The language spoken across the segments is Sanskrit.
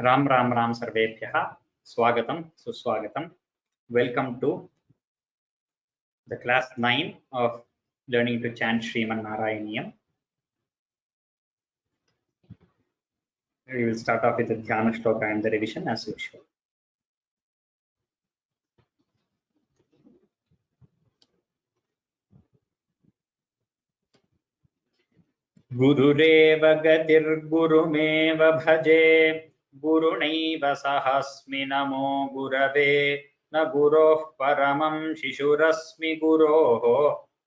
राम राम राम सर्वेभ्यः स्वागतं सुस्वागतं. Welcome to the class 9 of learning to chant Sriman Narayaniyam. We will start off with the Dhyana Shloka and the revision as usual. Gururev gatir gurumev bhaje gurunaiva sahasmi namo gurave na guroh paramam shishurasmi guroho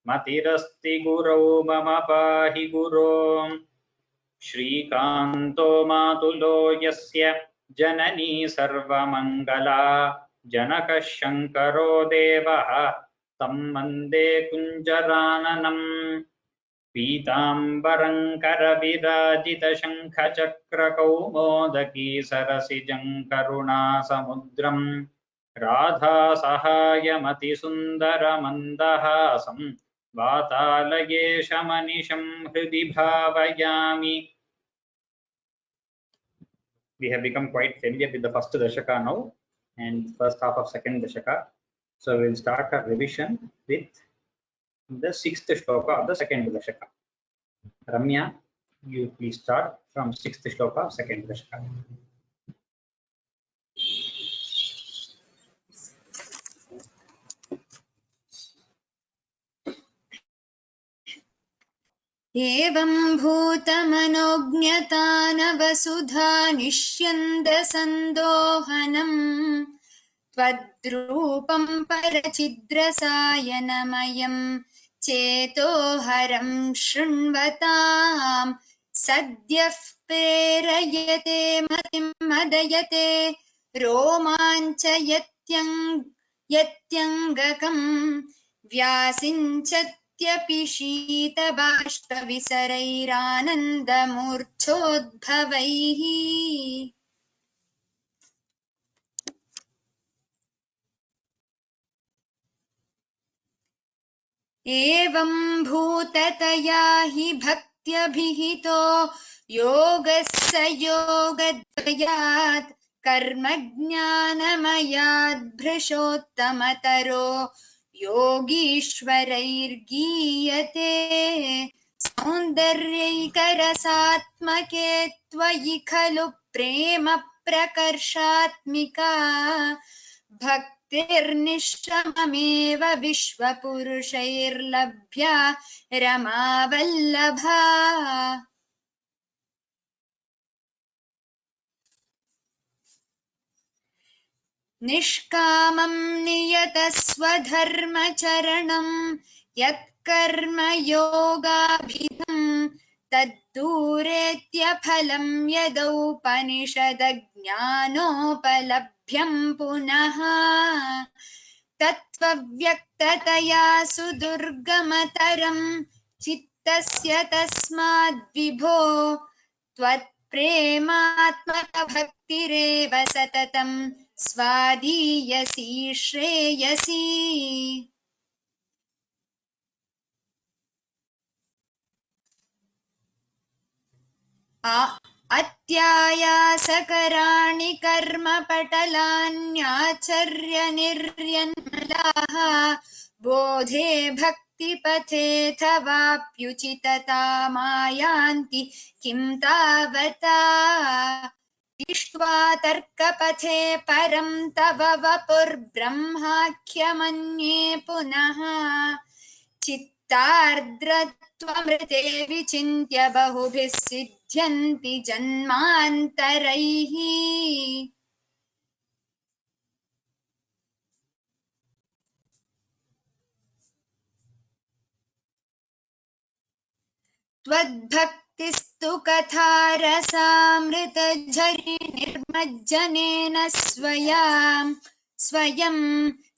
matirasti gurau mama pahi gurom. श्रीकान्तो मातुलो यस्य जननी सर्वमङ्गला जनकः शङ्करो देवः तं वन्दे कुञ्जराननम्. पीताम्बरं करविराजितशङ्खचक्रकौमोदकी सरसिजं करुणासमुद्रं राधासहायमतिसुन्दरमन्दहासं वातालयेशमनिशं हृदि भावयामि. We have become quite familiar with the first dashaka now and first half of second dashaka. So we will start our revision with the sixth shloka of the second dashaka. Ramya, you please start from sixth shloka of second dashaka. एवं भूतमनोज्ञतानवसुधा निष्यन्द सन्दोहनम् त्वद्रूपं परचिद्रसायनमयं चेतोहरं शृण्वतां सद्यः प्रेरयते मतिं मदयते रोमाञ्चयत्यङ्गकं व्यासिञ्चत्यपि शीतबाष्पविसरैरानन्दमूर्च्छोद्भवैः. एवं भूततया हि भक्त्यभिहितो योगः स योगद्वयात् कर्मज्ञानमयाद् भृशोत्तमतरो योगीश्वरैर्गीयते. सौन्दर्यैकरसात्मके त्वयि खलु प्रेम प्रकर्षात्मिका भक्तिर्निश्चममेव विश्वपुरुषैर्लभ्या रमावल्लभा. निष्कामं नियतस्वधर्मचरणं यत्कर्म योगाभिधं तद्दूरेत्यफलं यदौपनिषदज्ञानोपलभ्यं पुनः. तत्त्वव्यक्ततया सुदुर्गमतरं चित्तस्य तस्माद्विभो त्वत्प्रेमात्मकभक्तिरेव सततं स्वादीयसी श्रेयसी. अत्यायासकराणि कर्मपटलान्याचर्य निर्यन्मलाः बोधे भक्तिपथेऽथवाप्युचिततामायान्ति किं तावता. दृष्ट्वा तर्कपथे परं तव वपुर्ब्रह्माख्यमन्ये पुनः चित्तार्द्रत्वमृते विचिन्त्य बहुभिः सिद्ध्यन्ति जन्मान्तरैः. त्वद्भक्तिस्तु कथारसामृतझरी निर्मज्जनेन स्वयं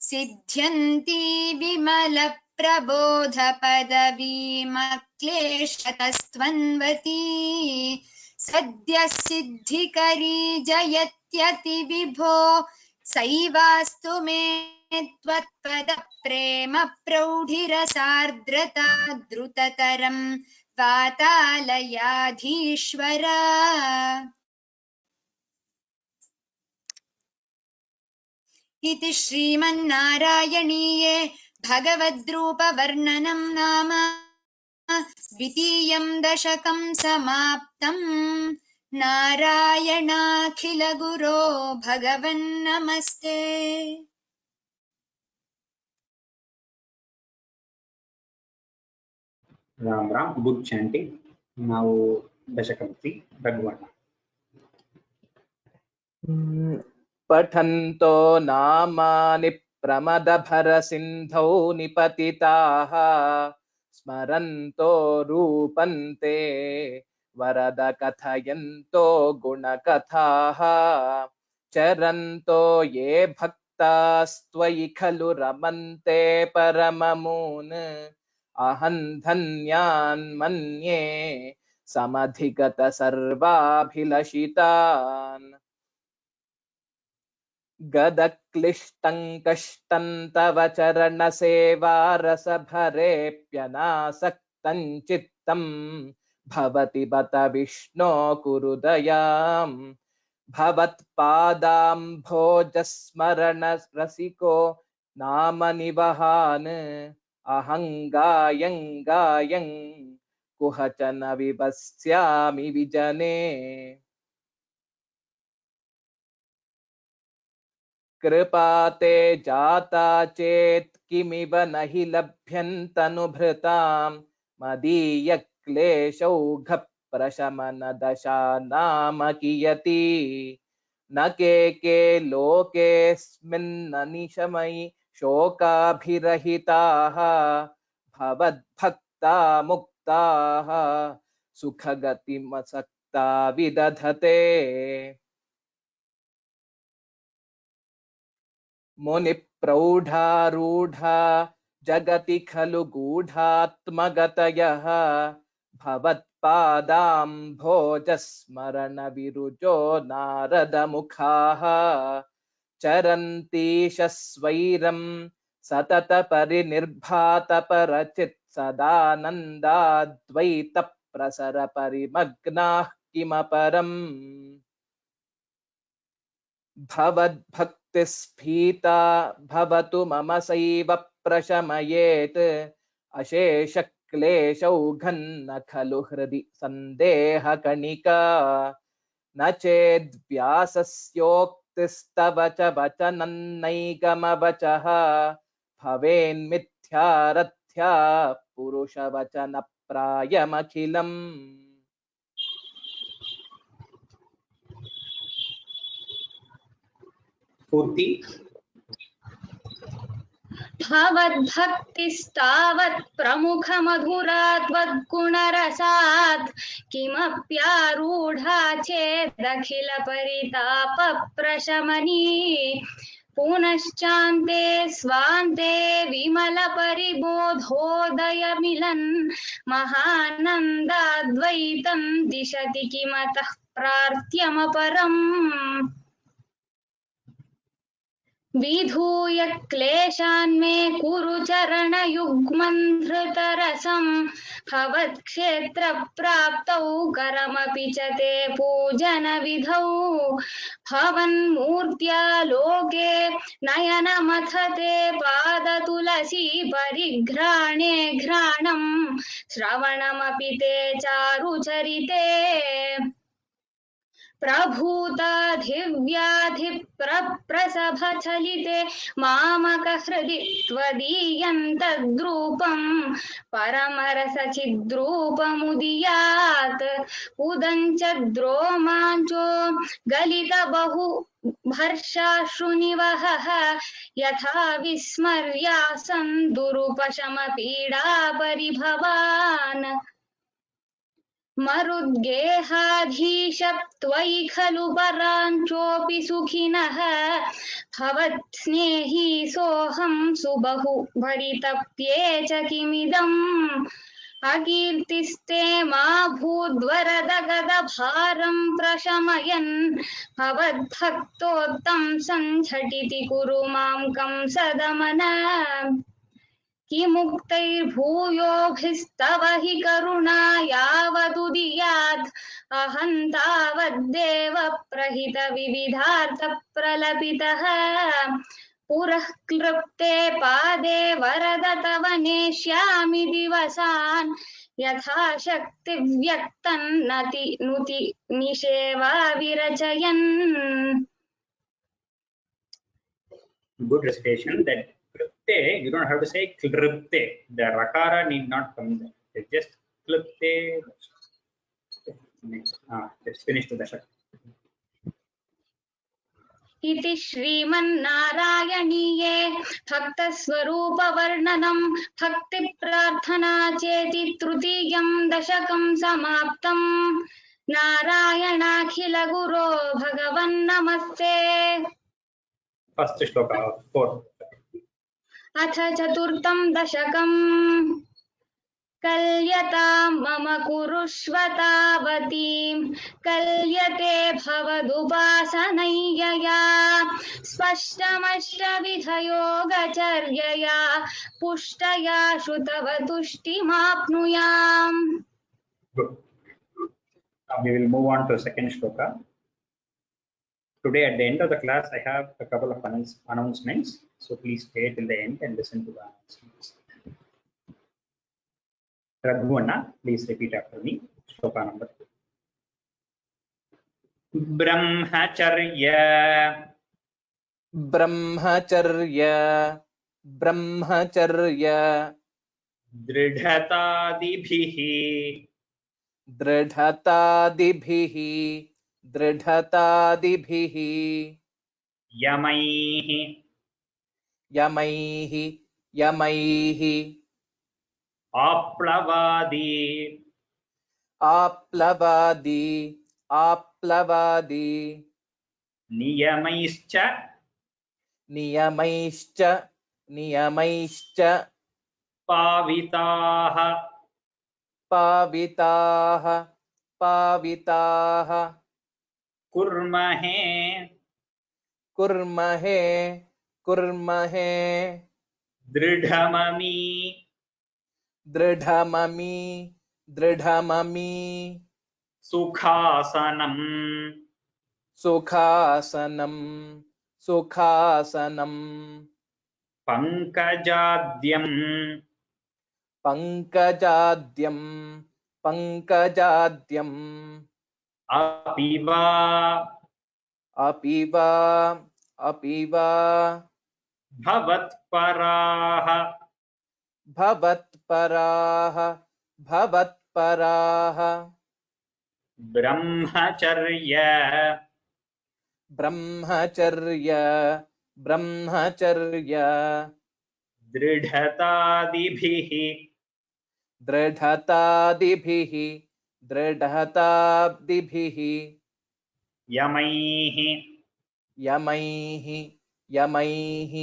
सिद्ध्यन्ति विमलप्रबोधपदवीमक्लेशतस्त्वन्वती. सद्यः सिद्धिकरी जयत्यतिविभो सैवास्तु मे त्वत्पदप्रेम प्रौढिरसार्द्रता द्रुततरं वातालयाधीश्वर. इति श्रीमन्नारायणीये भगवद्रूपवर्णनं नाम द्वितीयं दशकं समाप्तम्। नारायणाखिलगुरो भगवन्नमस्ते। Ram Ram, good chanting. Now Dashakam 3, Bhagavana. पठन्तो नामानि प्रमदभरसिन्धौ निपतिताः स्मरन्तो रूपन्ते वरद कथयन्तो गुणकथाः चरन्तो ये भक्तास्त्वयि खलु रमन्ते परममून् अहं धन्यान् मन्ये समधिगत सर्वाभिलषितान् गदक्लिष्टं कष्टं तव चरणसेवारसभरेऽप्यनासक्तं चित्तं भवति बत विष्णो कुरु दयाम् भवत्पादाम्भोजस्मरणरसिको नाम निवहान् अहं गायं गायं कुहचन विवस्यामि विजने कृपाते जाता चेत् किमिव न हि लभ्यन्तनुभृतां मदीयक्लेशौघप्रशमनदशा नाम कियती न के लोकेऽस्मिन्ननिशमयि शोकाभिरहिताः भवद्भक्ता मुक्ताः सुखगतिमसक्ता विदधते मुनिप्रौढारूढा जगति खलु गूढात्मगतयः भवत्पादाम्भोजस्मरणविरुजो नारदमुखाः चरन्तीशस्वैरं सततपरिनिर्भातपरचित् सदानन्दाद्वैतप्रसरपरिमग्नाः किमपरम् भवद्भक्तिस्फीता भवतु मम सैव प्रशमयेत् अशेषक्लेशौघन्न खलु हृदि सन्देहकणिका न चेद्व्यासस्योक्तिस्तव च वचनन्नैकमवचः भवेन्मिथ्यारथ्या पुरुषवचनप्रायमखिलम् Purti. भवद्भक्तिस्तावत् प्रमुखमधुरात्वद्गुणरसात् किमप्यारूढा चेदखिल परितापप्रशमनी पुनश्चान्ते स्वान्ते विमलपरिबोधोदयमिलन् महानन्दाद्वैतं दिशति किमतः प्रार्थ्यमपरम् विधूय क्लेशान्मे कुरु चरणयुग्मं धृतरसं भवत्क्षेत्रप्राप्तौ करमपि च ते पूजनविधौ भवन्मूर्त्या लोके नयनमथ ते पादतुलसी परिघ्राणे घ्राणं श्रवणमपि ते चारुचरिते प्रभूताधिव्याधिप्रसभचलिते मामकहृदि त्वदीयं तद्रूपं परमरसचिद्रूपमुदीयात् उदञ्चद्रोमाञ्चो गलितबहु हर्षाश्रुनिवहः यथा विस्मर्यासन् दुरुपशमपीडापरिभवान् मरुद्गेहाधीश त्वयि खलु पराञ्चोऽपि सुखिनः भवत्स्नेही सोऽहं सुबहु भरितप्ये च किमिदम् अकीर्तिस्ते मा भूद्वरदगदभारं प्रशमयन् भवद्भक्तोत्तं सञ्झटिति कुरु मां कंसदमन किमुक्तैर्भूयोभिस्तव हि करुणा यावदुदीयात् अहं तावद्देव प्रहित विविधार्थ प्रलपितः पुरः क्लृप्ते पादे वरद तव नेष्यामि दिवसान् यथा शक्ति व्यक्तन्नति नुति निषेवा विरचयन्. Good recitation. That klipte, you don't have to say klipte. The rakara need not come there. It's just klipte. Let's finish the dashak. इति श्रीमन्नारायणीये भक्तस्वरूपवर्णनं भक्तिप्रार्थना चेति तृतीयं दशकं समाप्तम्. नारायणाखिलगुरो भगवन्नमस्ते. First shloka, 4. अथ चतुर्थं दशकम्. कल्यतां मम कुरुष्व तावतीं कल्यते भवदुपासनय्यया स्पष्टमष्टविधयोगचर्यया पुष्टया श्रुतव तुष्टिमाप्नुयाम्. Good. Now we will move on to second shloka. Today at the end of the class, I have a couple of announcements. So please stay till the end and listen to the announcements. Raghuvanna, please repeat after me. Shloka number 2. Brahmacharya. ब्रह्मचर्य ब्रह्मचर्य दृढतादिभिः दृढतादिभिः दृढतादिभिः यमैः यमैः यमैः आप्लवादि आप्लवादि आप्लवादि नियमैश्च नियमैश्च नियमैश्च पाविताः पाविताः पाविताः कुर्महे कुर्महे कुर्महे दृढममि दृढममि दृढममि सुखासनम् सुखासनं सुखासनं पङ्कजाद्यम् पङ्कजाद्यं पङ्कजाद्यम् अपि वा अपि वा अपि वा भवत्पराः भवत्पराः भवत्पराः ब्रह्मचर्य ब्रह्मचर्य ब्रह्मचर्य दृढतादिभिः दृढतादिभिः दृढतादिभिः यमैः यमैः यमैः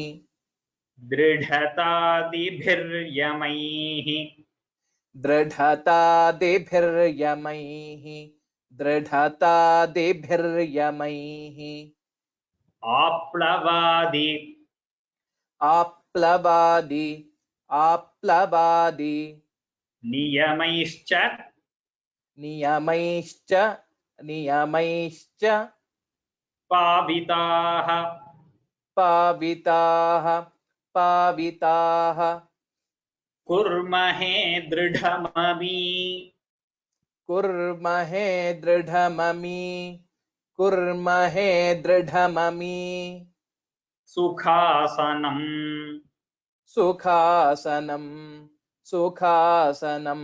दृढतादिभिर्यमैः दृढतादिभिर्यमैः दृढतादिभिर्यमैः आप्लवादि आप्लवादि आप्लवादि नियमैश्च नियमैश्च नियमैश्च पाविताः पाविताः पाविताः कुर्महे दृढममि कुर्महे दृढममि कुर्महे दृढममि सुखासनम् सुखासनं सुखासनं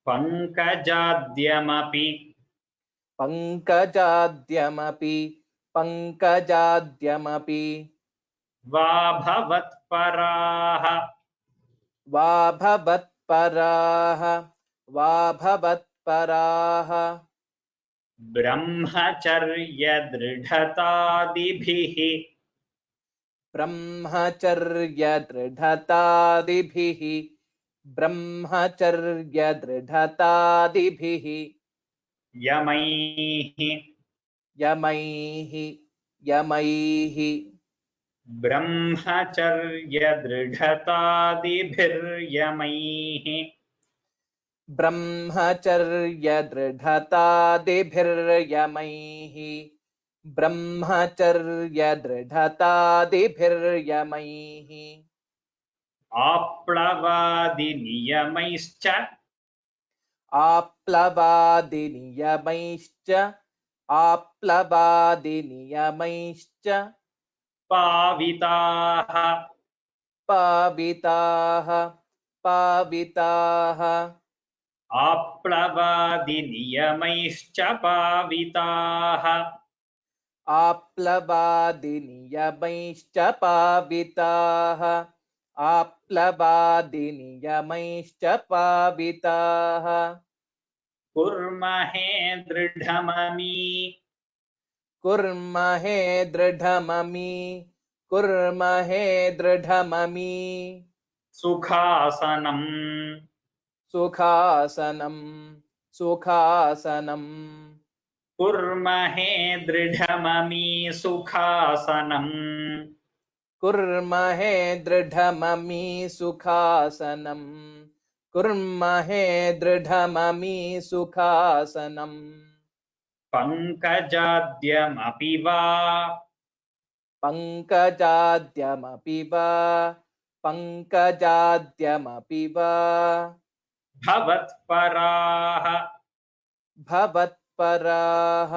पङ्कजाद्यमपि पङ्कजाद्यमपि पङ्कजाद्यमपि वा भवत्पराः वा भवत्पराः वा भवत्पराः ब्रह्मचर्यदृढतादिभिः ब्रह्मचर्यदृढतादिभिः ब्रह्मचर्यदृढतादिभिः यमैः यमैः यमैः ब्रह्मचर्यदृढतादिभिर्यमैः ब्रह्मचर्यदृढतादिभिर्यमैः ब्रह्मचर्य दृढतादिभिर्यमैः आप्लवादिनियमैश्च आप्लवादिनियमैश्च पाविताः पाविताः पाविताः आप्लवादिनियमैश्च पाविताः आप्लवादिनियमैश्च पाविताः आप्लवादिनियमैश्च पाविताः कुर्महे दृढममी कुर्महे दृढममी कुर्महे दृढममी सुखासनम् सुखासनम् सुखासनम् कुर्महे दृढममी सुखासनम् कुर्महे दृढममी सुखासनम् कुर्महे दृढममी सुखासनम् पङ्कजाद्यमपि वा पङ्कजाद्यमपि वा पङ्कजाद्यमपि वा भवत्पराः भवत्पराः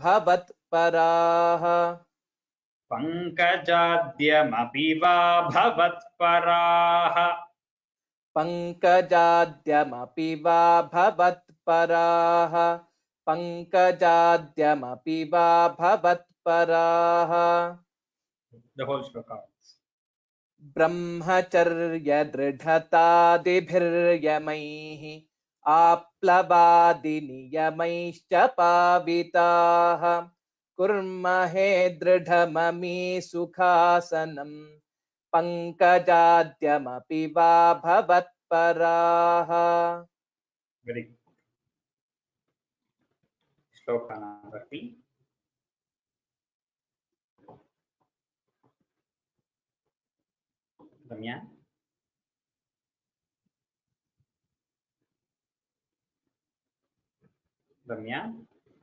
भवत्पराः पङ्कजाद्यमपि वा भवत्पराः पङ्कजाद्यमपि वा भवत्पराः पङ्कजाद्यमपि वा भवत्पराः The whole shloka. ब्रह्मचर्य दृढतादिभिर्यमैः आप्लवादिनियमैश्च पाविताः कुर्महे दृढममी सुखासनम् पङ्कजाद्यमपि वा भवत्पराः Very good. Shloka number 3. Ramya. Ramya,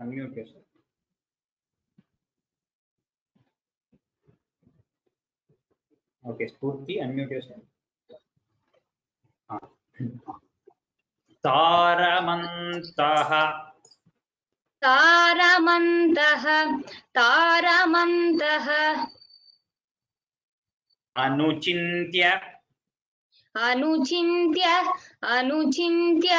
unmute yourself. Okay, Spurti, unmute yourself. तारमन्तः तारमन्तः तारमन्तः अनुचिन्त्य अनुचिन्त्य अनुचिन्त्य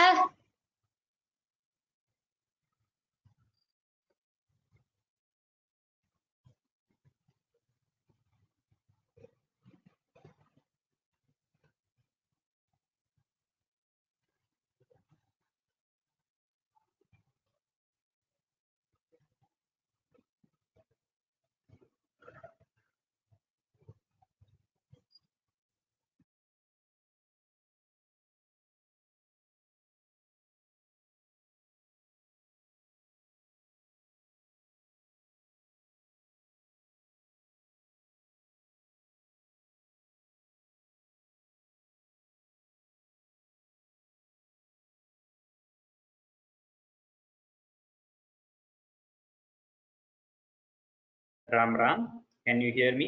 Ram Ram, can you hear me?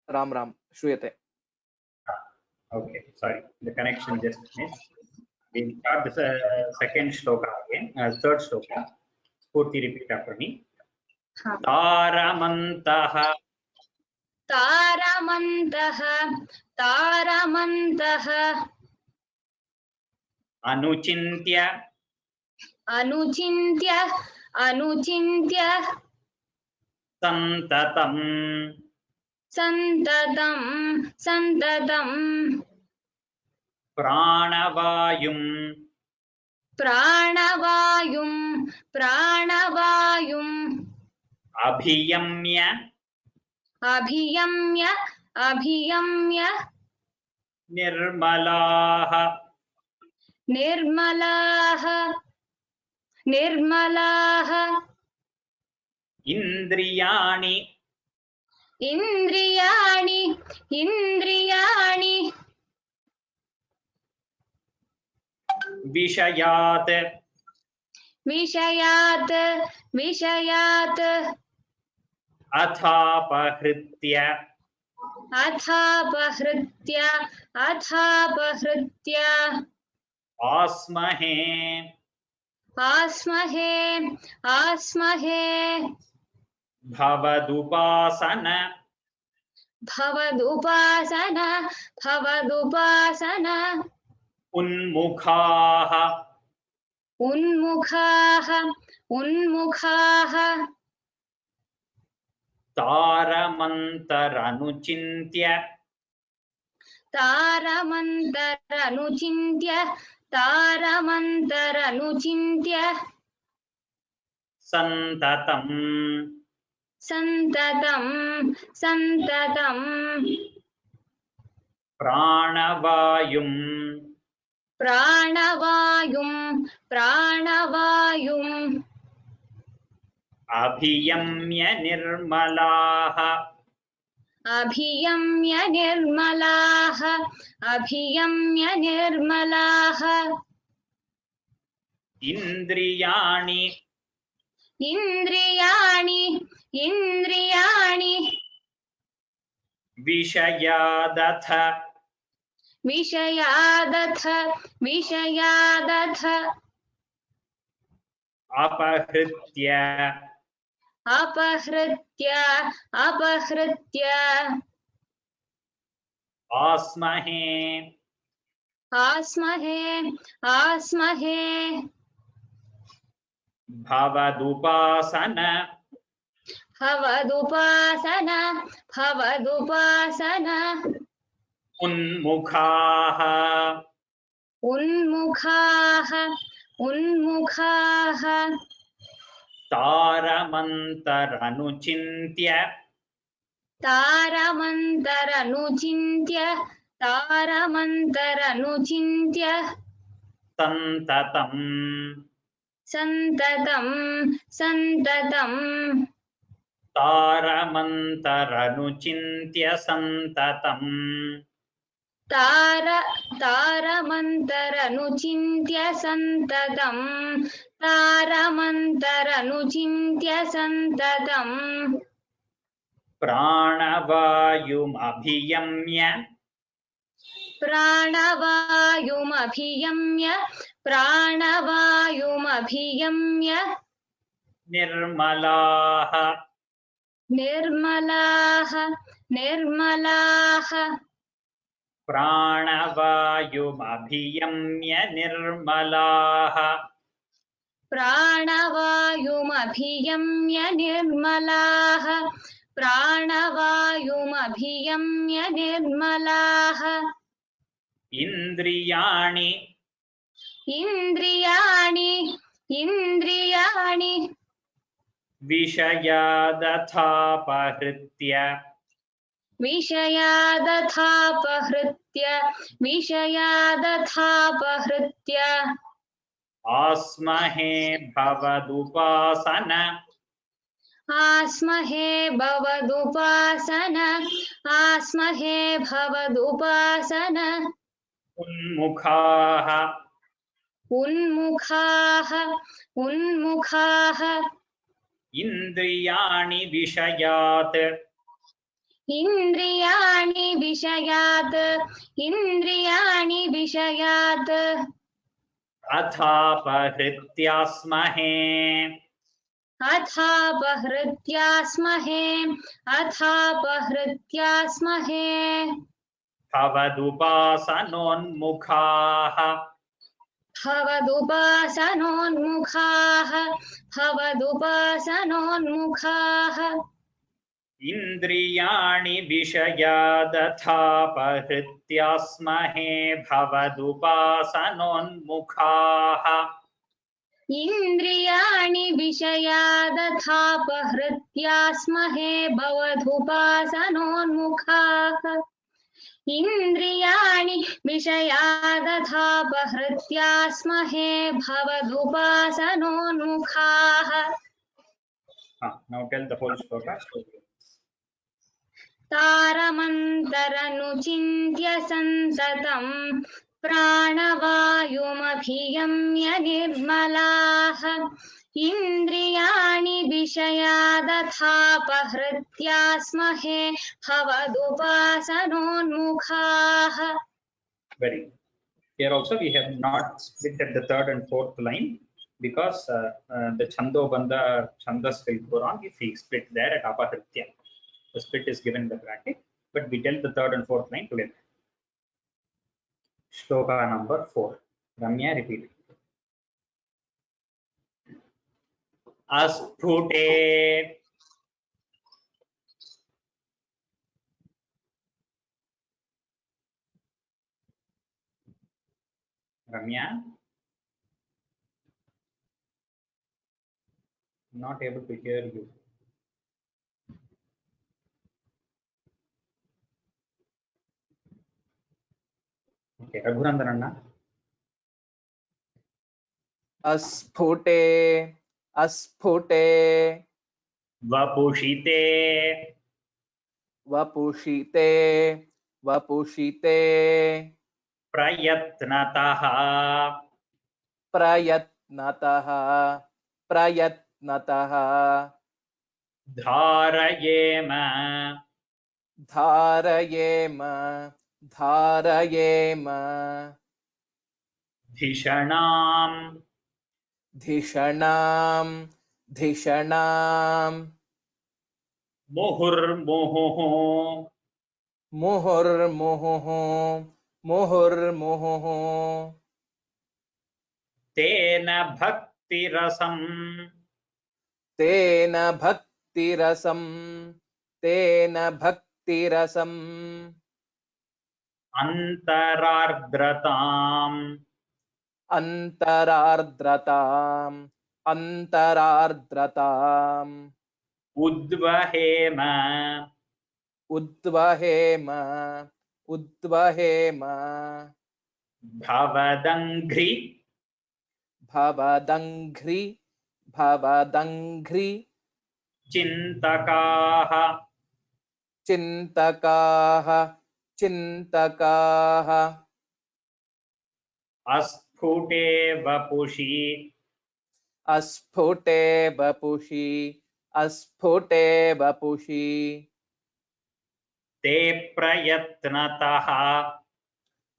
Ram Ram श्रूयते Okay, sorry, the connection just missed. We'll start the second shloka again, third shloka. Spurti, repeat after me. Taramantah तारमन्तः तारमन्तः अनुचिन्त्य अनुचिन्त्य अनुचिन्त्य सन्ततं सन्ततं सन्ततं प्राणवायुं प्राणवायुं प्राणवायुं अभियम्य अभियम्य अभियम्य निर्मलाः निर्मलाः निर्मलाः इन्द्रियाणि इन्द्रियाणि इन्द्रियाणि विषयात् विषयात् विषयात् अथापहृत्य अथापहृत्य अथापहृत्य आस्महे आस्महे आस्महे भवदुपासन भवदुपासन भवदुपासन उन्मुखाः उन्मुखाः उन्मुखाः तारमन्तरनुचिन्त्य तारमन्तरनुचिन्त्य तारमन्तरनुचिन्त्य सन्ततम् सन्ततं सन्ततं प्राणवायुम् प्राणवायुं प्राणवायुं अभियम्य निर्मलाः अभियम्य निर्मलाः अभियम्य निर्मलाः इन्द्रियाणि इन्द्रियाणि इन्द्रियाणि विषयादथ विषयादथ विषयादथ अपहृत्य अपहृत्य अपहृत्य आस्महे आस्महे आस्महे भवदुपासन भवदुपासन भवदुपासन उन्मुखाः उन्मुखाः उन्मुखाः तारमन्तरनुचिन्त्य तारमन्तरनुचिन्त्य तारमन्तरनुचिन्त्य सन्ततम् सन्ततं सन्ततं तारमन्तरनुचिन्त्य सन्ततम् तारमन्तरनुचिन्त्य सन्ततं तारमन्तरनुचिन्त्य सन्ततं प्राणवायुमभियम्य प्राणवायुमभियम्य प्राणवायुमभियम्य निर्मलाः निर्मलाः निर्मलाः प्राणवायुमभियम्य निर्मलाः प्राणवायुमभियम्य निर्मलाः प्राणवायुमभियम्य निर्मलाः इन्द्रियाणि इन्द्रियाणि इन्द्रियाणि विषयादथापहृत्य विषयादथापहृत्य विषयादथापहृत्य आस्महे भवदुपासन आस्महे भवदुपासन आस्महे भवदुपासन उन्मुखाः उन्मुखाः उन्मुखाः इन्द्रियाणि विषयात् इन्द्रियाणि विषयात् इन्द्रियाणि विषयात् अथापहृत्यास्महे अथापहृत्यास्महे अथापहृत्यास्महे भवदुपासनोन्मुखाः भवदुपासनोन्मुखाः भवदुपासनोन्मुखाः इन्द्रियाणि विषयादथापहृत्यास्महे भवदुपासनोन्मुखाः इन्द्रियाणि विषयादथापहृत्यास्महे भवदुपासनोन्मुखाः इन्द्रियाणि विषयादथापहृत्यास्महे भवदुपासनोन्मुखाः Now tell the whole shloka. तारमन्तरनुचिन्त्य सन्ततं प्राणवायुमभियम्य निर्मलाः इन्द्रियाणि विषयादथापहृत्या स्महे भवदुपासनोन्मुखाः. Very good. Here also we have not split at the third and fourth line because the Chandobandha Chandas will go wrong if we split there at Apahritya. The split is given in the bracket, but we tell the third and fourth line together. Shloka number 4. Ramya, repeat it. Asphute Ramya, not able to hear you. Okay, Raghurandananna. अस्फुटे अस्फुटे Vapushite वपुषिते वपुषिते Prayatnataha प्रयत्नतः प्रयत्नतः Dharayema धारयेम धारयेम Dhishanam धिषणां धिषणां Muhurmuhu मुहुर्मुहुः मुहुर्मुहुः Tena Bhaktirasam तेन भक्तिरसं तेन भक्तिरसं Antarardratam अन्तरार्द्रताम् अन्तरार्द्रताम् Udvahema उद्वहेम उद्वहेम Bhavadangri भवदङ्घ्रि भवदङ्घ्रि Chintakaha चिन्तकाः चिन्तकाः Asphute Vapushi अस्फुटे वपुषि अस्फुटे वपुषि Te Prayatnataha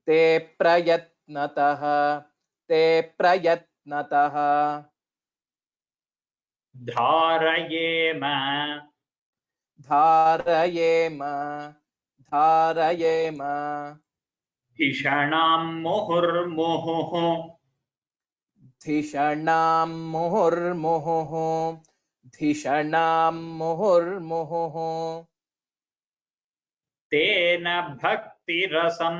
ते प्रयत्नतः ते प्रयत्नतः Dharayema धारयेम धारयेम Dhishanam Muhurmuhu धिषणां मुहुर्मुहुः धिषणां मुहुर्मुहुः Tena Bhaktirasam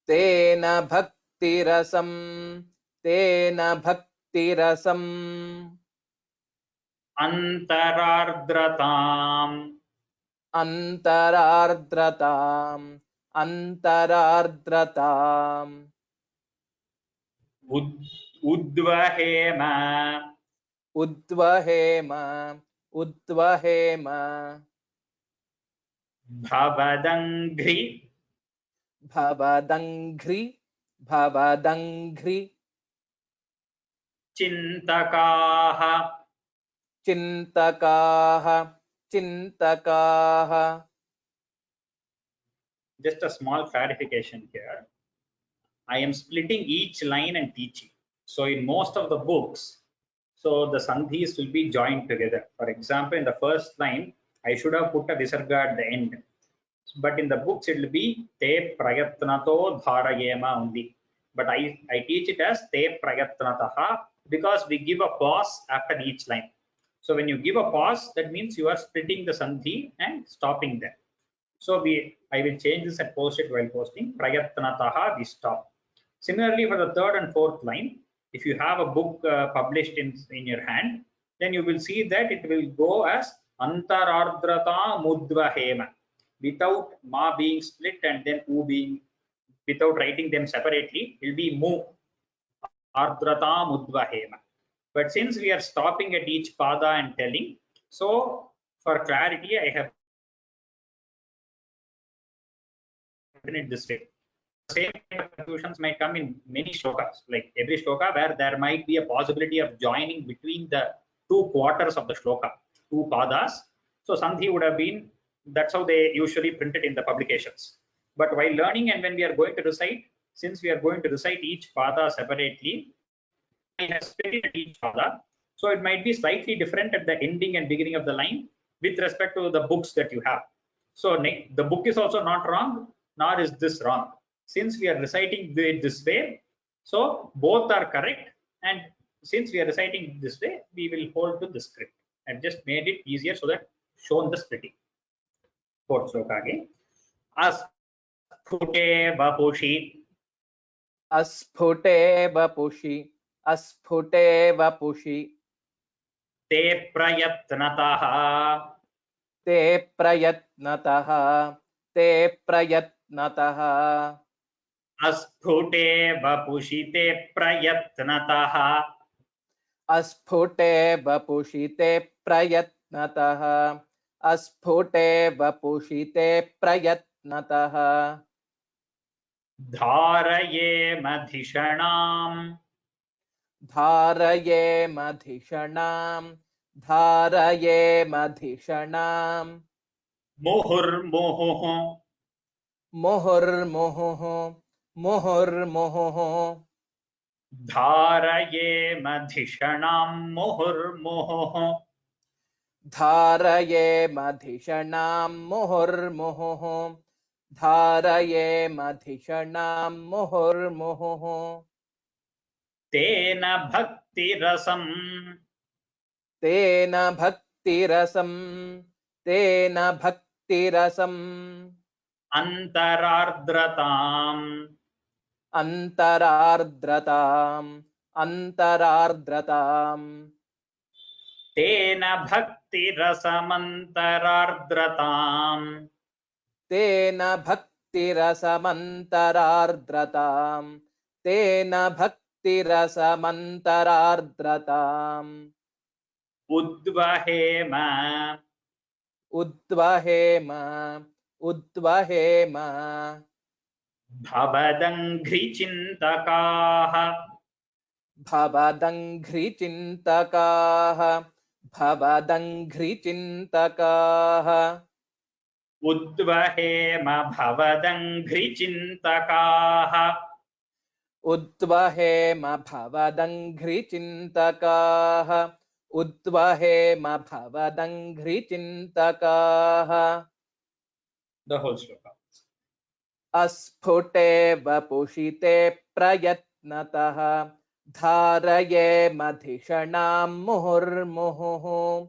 तेन भक्तिरसं तेन भक्तिरसं Antarardratam अन्तरार्द्रताम् अन्तरार्द्रताम् Udvahema उद्वहेम उद्वहेम Bhavadangri भवदङ्घ्रि भवदङ्घ्रि Chintakaha चिन्तकाः चिन्तकाः Just a small clarification here. I am splitting each line and teaching. So in most of the books, so the sandhis will be joined together. For example, in the first line, I should have put a visarga at the end. But in the books, it will be te prayatnato dharayema only. But I teach it as te prayatnataha because we give a pause after each line. So when you give a pause, that means you are splitting the sandhi and stopping there. So I will change this and post it while posting. Prayatnataha, we stop. Similarly, for the third and fourth line, if you have a book published in your hand, then you will see that it will go as Antarardrata Mudvahema, without ma being split and then u being, without writing them separately, it will be mu Ardrata Mudvahema. But since we are stopping at each pada and telling, so for clarity, I have written it this way. same kind of conclusions might come in many shlokas, like every shloka where there might be a possibility of joining between the two quarters of the shloka, two padas. So sandhi would have been, that's how they usually print it in the publications. But while learning and when we are going to recite, since we are going to recite each pada separately, I have split it each pada. So it might be slightly different at the ending and beginning of the line with respect to the books that you have. So the book is also not wrong, nor is this wrong. Since we are reciting it this way, so both are correct. And since we are reciting this way, we will hold to the script. I've just made it easier so that shown the splitting. Fourth sloka again. Asphute vapushi. अस्फुटे वपुषि अस्फुटे वपुषि Te prayatnataha. ते प्रयत्नतः ते प्रयत्नतः अस्फुटे वपुषि ते prayatnataha. अस्फुटे वपुषि ते प्रयत्नतः अस्फुटे वपुषि ते प्रयत्नतः धारये मधिषणाम्. धारये मधिषणां धारये मधिषणां मुहुर्मुहुः. मुहुर्मुहुः मुहुर्मुहुः धारये मधिषणाम् मुहुर्मुहुः. धारये मधिषणां मुहुर्मुहुः धारये मधिषणां मुहुर्मुहुः तेन भक्तिरसम्. तेन भक्तिरसं तेन भक्तिरसम् अन्तरार्द्रताम्. अन्तरार्द्रताम् अन्तरार्द्रताम् तेन भक्तिरसमन्तरार्द्रताम्. तेन भक्तिरसमन्तरार्द्रताम् तेन भक्तिरसमन्तरार्द्रताम् उद्वहेम. उद्वहेम उद्वहेम भवदङ्घ्रिचिन्तकाः. भवदङ्घ्रिचिन्तकाः भवदङ्घ्रिचिन्तकाः उद्वहेम भवदङ्घ्रिचिन्तकाः. उद्वहेम भवदङ्घ्रिचिन्तकाः उद्वहेम भवदङ्घ्रिचिन्तकाः The whole shloka. अस्फुटे वपुषि ते प्रयत्नतः धारये मधिषणां मुहुर्मुहुः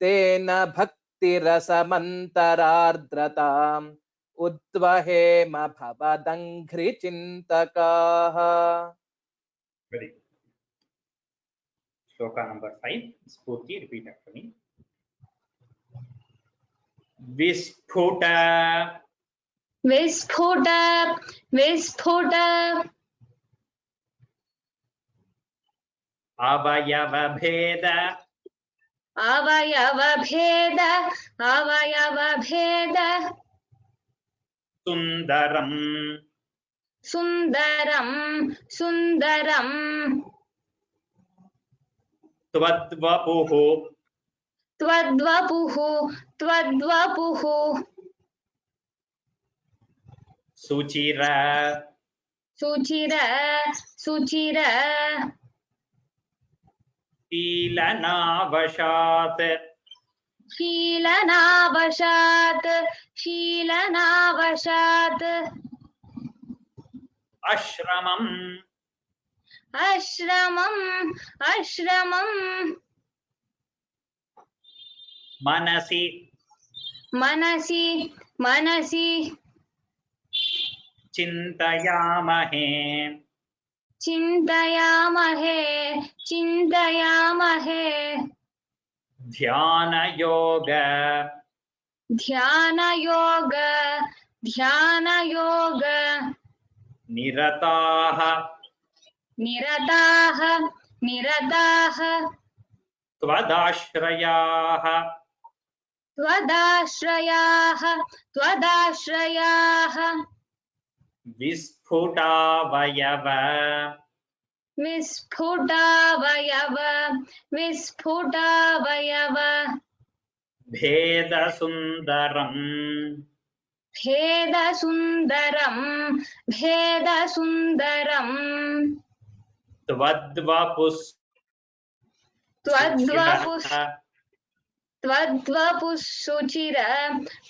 तेन भक्तिरसमन्तरार्द्रताम् उद्वहेम भवदङ्घ्रिचिन्तकाः Very good. Shloka number 5. Spurti, repeat after me. Visphuta. विस्फुट विस्फुट अवयवभेद. अवयवभेद अवयवभेद सुन्दरम्. सुन्दरं सुन्दरं त्वद्वपुः. त्वद्वपुः त्वद्वपुः सुचिर. सुचिर सुचिर शीलनावशात्. शीलनावशात् शीलनावशात् अश्रमम्. अश्रमम् अश्रमम् मनसि. मनसि मनसि चिन्तयामहे. चिन्तयामहे चिन्तयामहे ध्यानयोग. ध्यानयोग ध्यानयोग निरताः. निरताः निरताः त्वदाश्रयाः. त्वदाश्रयाः त्वदाश्रयाः विस्फुटावयव विस्फुटावयव विस्फुटावयव भेदसुन्दरम् भेदसुन्दरं भेदसुन्दरं त्वद्वपुःसुचिर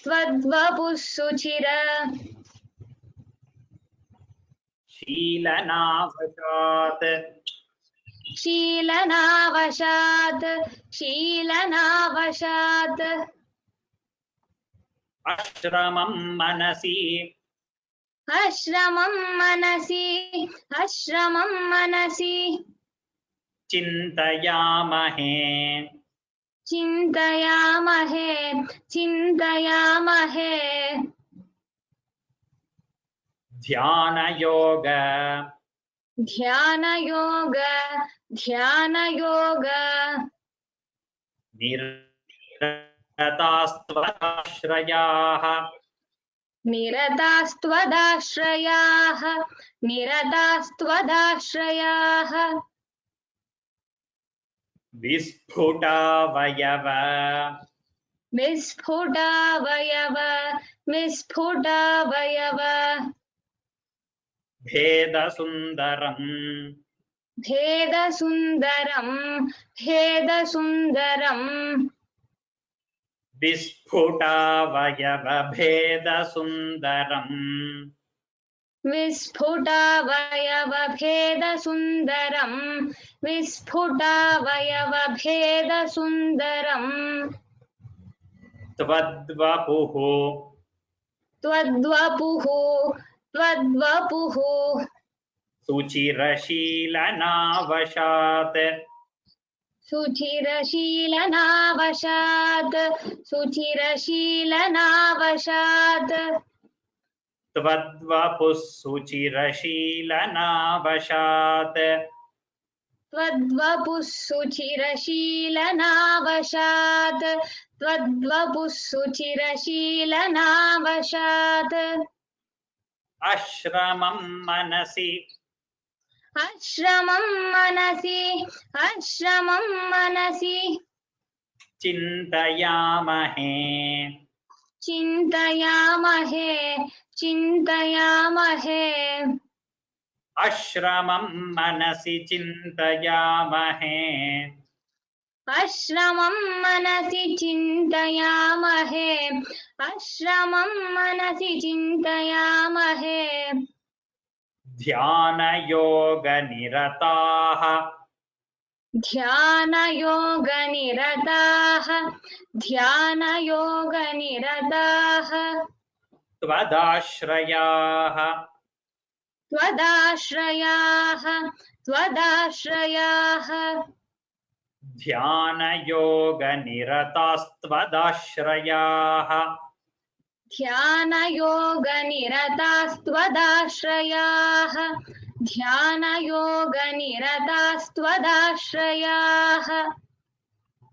त्वद्वपुःसुचिर शीलनावशात् शीलनावशात् शीलनावशात् अश्रमं मनसि अश्रमं मनसि अश्रमं मनसि चिन्तयामहे चिन्तयामहे चिन्तयामहे ध्यानयोग ध्यानयोग ध्यानयोग निरतास्त्वदाश्रयाः निरतास्त्वदाश्रयाः निरतास्त्वदाश्रयाः विस्फुटावयव विस्फुटावयव विस्फुटावयव भेदसुन्दरम् भेदसुन्दरं भेदसुन्दरं विस्फुटावयव भेदसुन्दरम् विस्फुटावयव भेदसुन्दरं विस्फुटावयव भेदसुन्दरं त्वद्वपुः त्वद्वपुः त्वद्वपुः सुचिरशीलनावशात् सुचिरशीलनावशात् सुचिरशीलनावशात् त्वद्वपुः सुचिरशीलनावशात् त्वद्वपुः सुचिरशीलनावशात् त्वद्वपुः सुचिरशीलनावशात् अश्रमं मनसि अश्रमं मनसि अश्रमं मनसि चिन्तयामहे चिन्तयामहे चिन्तयामहे अश्रमं मनसि चिन्तयामहे अश्रमं मनसि चिन्तयामहे अश्रमं मनसि चिन्तयामहे ध्यानयोगनिरताः ध्यानयोगनिरताः ध्यानयोगनिरताः त्वदाश्रयाः त्वदाश्रयाः त्वदाश्रयाः ध्यानयोगनिरतास्त्वदाश्रयाः ध्यानयोगनिरतास्त्वदाश्रयाः ध्यानयोगनिरतास्त्वदाश्रयाः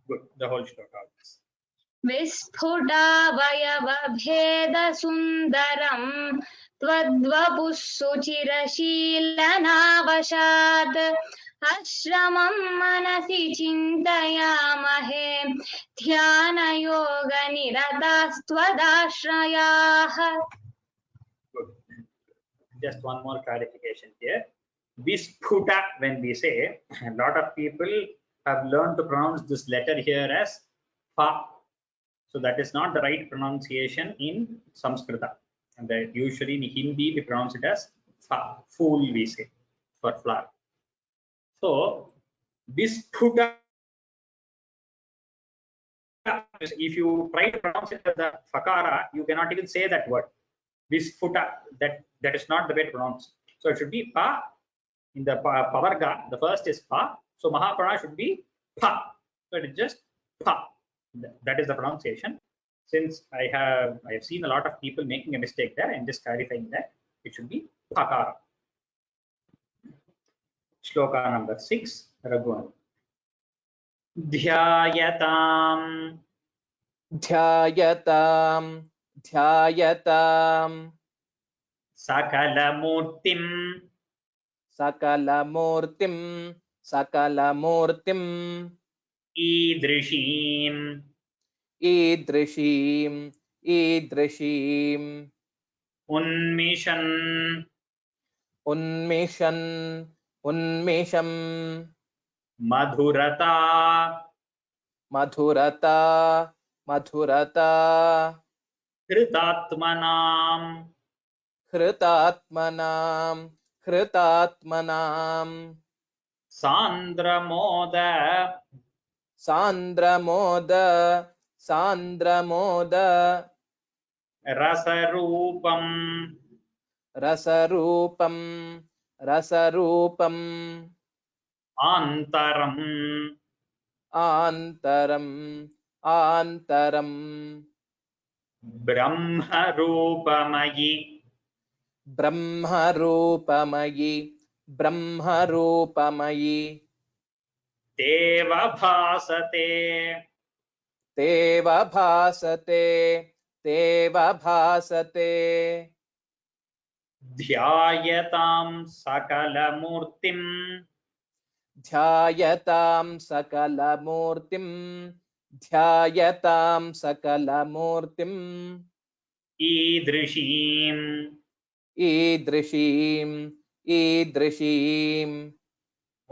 Good. The whole shloka. विस्फुटावयवभेदसुन्दरं त्वद्वपुः सुचिरशीलनावशात् अश्रमं मनसि चिन्तयामहे ध्यानयोगनिरतास्त्वदाश्रयाः Good. Just one more clarification here. Visphuta, when we say, a lot of people have learned to pronounce this letter here as fa. So that is not the right pronunciation in Sanskrita. And that usually in Hindi we pronounce it as fa. Fool we say for flower. So Visphuta, if you try to pronounce it as the fakara, you cannot even say that word. Visphuta, that is not the way to pronounce. So it should be pa. In the pavarga, the first is pa. So Mahaprana should be pa. So it is just pa. That is the pronunciation. Since I have seen a lot of people making a mistake there, and just clarifying that it should be pakara. Shloka number 6, Raghuvan. Dhyayatam ध्यायताम् ध्यायताम् सकलमूर्तिं सकलमूर्तिं सकलमूर्तिम् ईदृशीं ईदृशीम् ईदृशीम् उन्मिषन् उन्मिषन् उन्मिषम् मधुरता मधुरता मधुरता हृतात्मनां हृतात्मनां हृतात्मनां सान्द्रमोद सान्द्रमोद सान्द्रमोद रसरूपं रसरूपं रसरूपम् आन्तरम् आन्तरम् आन्तरम् ब्रह्मरूपमयि ब्रह्मरूपमयि ब्रह्मरूपमयि देवभासते तेव भासते तेव भासते ध्यायतां सकलमूर्तिं ध्यायतां सकलमूर्तिं ध्यायतां सकलमूर्तिम् ईदृशीम् ईदृशीम् ईदृशीम्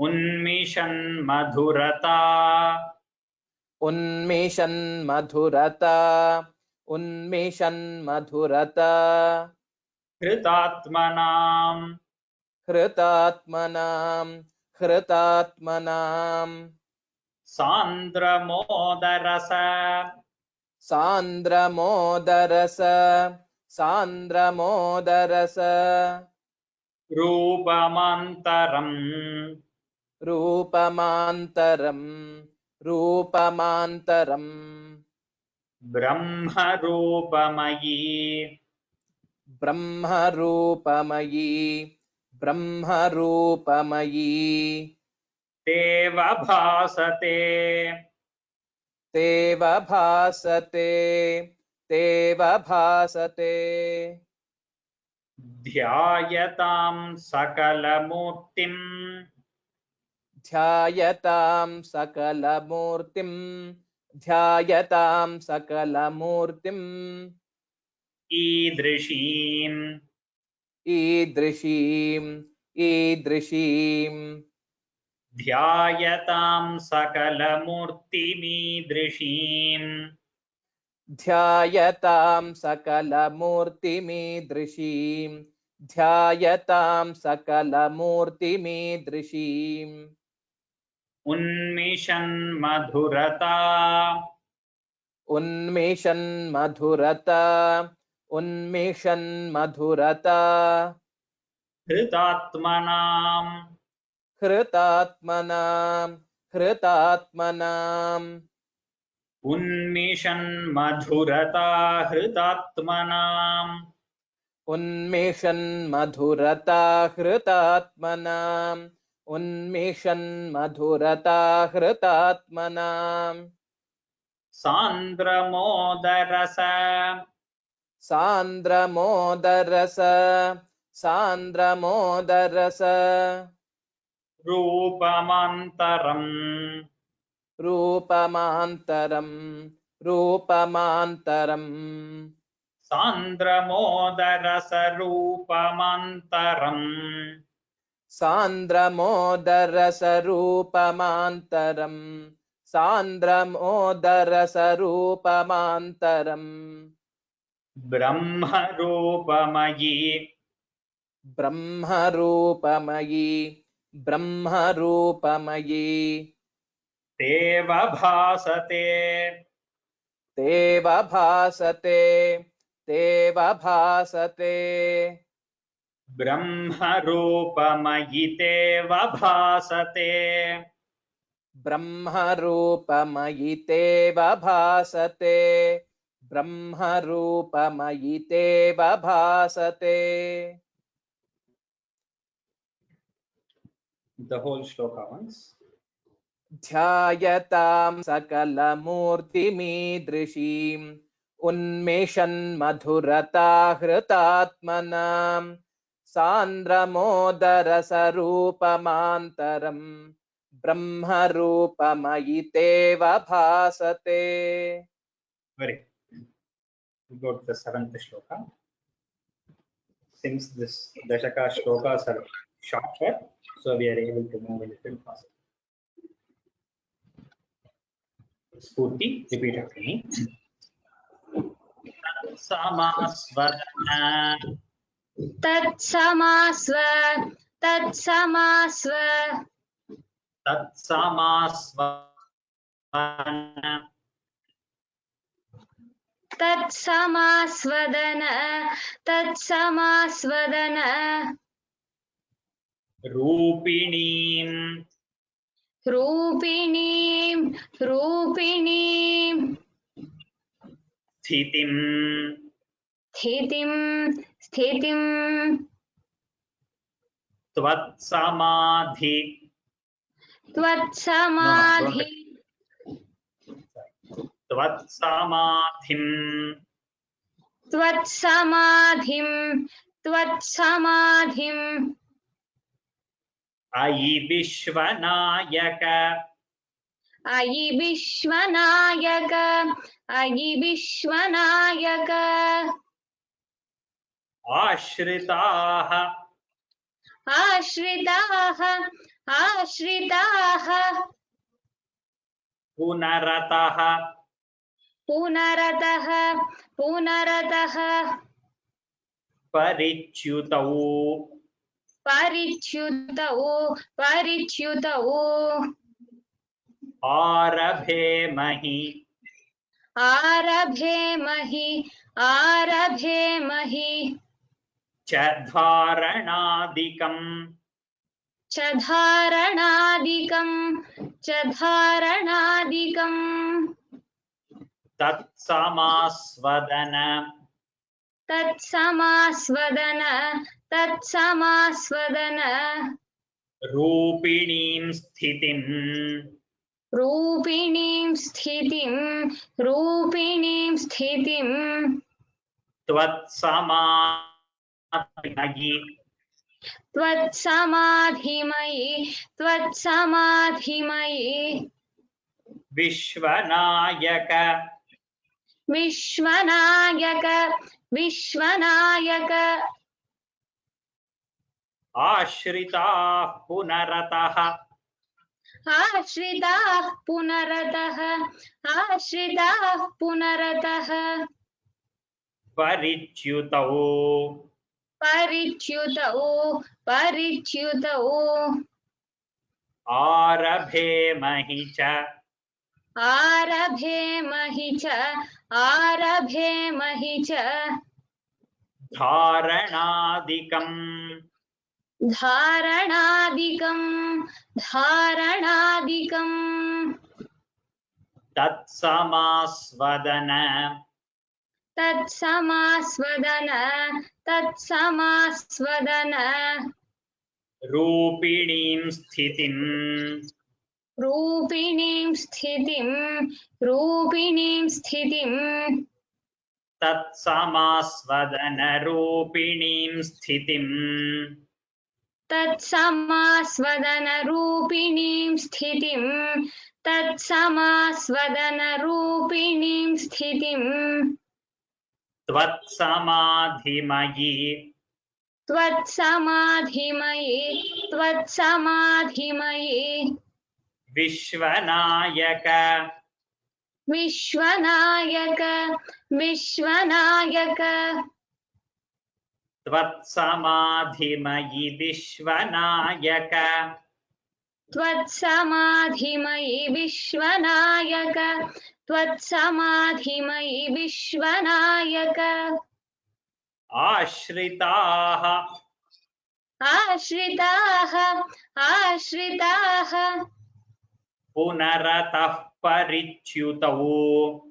उन्मिषन्मधुरता उन्मिषन्मधुरता उन्मिषन्मधुरता हृतात्मनां हृतात्मनां हृतात्मनां सान्द्रमोदरस सान्द्रमोदरस सान्द्रमोदरस रूपमान्तरम् रूपमान्तरं रूपमान्तरम् ब्रह्मरूपमयी ब्रह्मरूपमयी ब्रह्मरूपमयी देवभासते तेव भासते तेव भासते ध्यायतां सकलमूर्तिं ध्यायतां सकलमूर्तिं ध्यायतां सकलमूर्तिम् ईदृशीम् ईदृशीम् ईदृशीम् ध्यायतां सकलमूर्तिमीदृशीम् ध्यायतां सकलमूर्तिमीदृशीम् ध्यायतां सकलमूर्तिमीदृशीम् उन्मिषन्मधुरता उन्मिषन्मधुरता उन्मिषन्मधुरता हृतात्मनां हृतात्मनां हृतात्मनाम् उन्मिषन्मधुरता हृतात्मनाम् उन्मिषन्मधुरता हृतात्मनाम् उन्मिषन्मधुरता हृतात्मनाम् सान्द्रमोदरस सान्द्रमोदरस सान्द्रमोदरस रूपमान्तरम् रूपमान्तरम् रूपमान्तरम् सान्द्रमोदरस रूपमान्तरम् सान्द्रमोदरस रूपमान्तरम् सान्द्रमोदरस रूपमान्तरम् ब्रह्मरूपमयी ब्रह्मरूपमयी ब्रह्मरूपमयी देवभासते तेव भासते तेव भासते ब्रह्मरूपमयि तेव भासते ब्रह्मरूपमयि तेव भासते ब्रह्मरूपमयि तेव भासते The whole shloka once. ध्यायतां सकलमूर्तिमीदृशीम् उन्मेषन् मधुरता हृतात्मनां सान्द्रमोदरसरूपमान्तरम् ब्रह्मरूपमयितेव भासते. Very good. We go to the 7th shloka. Since this dashaka shlokas are shorter, so we are able to move a little faster. Spurti, repeat after me. Samasvadana. तत्समास्व तत्समास्व Tatsamasvadana. तत्समास्वदन तत्समास्वदन Rupinim. रूपिणीं रूपिणीं Sthitim. स्थितिं स्थितिं Tvatsamadhi. त्वत्समाधि Tvatsamadhim. त्वत्समाधिं त्वत्समाधिं Ayi Vishwanayaka. अयि विश्वनायक अयि विश्वनायक Ashritaah. आश्रिताः आश्रिताः Punaratah. पुनरतः पुनरतः Parichyutau. परिच्युतौ परिच्युतौ Arabhemahi. आरभेमहि आरभेमहि Chadharanadikam. च धारणादिकं च धारणादिकं Tatsamasvadana. तत्समास्वदन तत्समास्वदन Rupinim Sthitim. रूपिणीं स्थितिं रूपिणीं स्थितिं Tvatsamadhi. त्वत्समाधिमयि त्वत्समाधिमयि Vishwanayaka. विश्वनायक विश्वनायक Ashritaah Punaratah. आश्रिताः पुनरतः आश्रिताः पुनरतः Parichyutau. परिच्युतौ परिच्युतौ Arabhemahi cha. आरभेमहि च आरभेमहि च Dharanadikam. धारणादिकं धारणादिकं Tatsamasvadana. तत्समास्वदन तत्समास्वदन Rupinim Sthitim. रूपिणीं स्थितिं रूपिणीं स्थितिं Tatsamasvadana Rupinim Sthitim. तत्समास्वदन रूपिणीं स्थितिं तत्समास्वदन रूपिणीं स्थितिं Tvatsamadhimayi. त्वत्समाधिमयि त्वत्समाधिमयि Vishwanayaka. विश्वनायक विश्वनायक Tvatsamadhimayi Vishwanayaka. त्वत्समाधिमयि विश्वनायक त्वत्समाधिमयि विश्वनायक Ashritaah. आश्रिताः आश्रिताः Punaratah Parichyutau.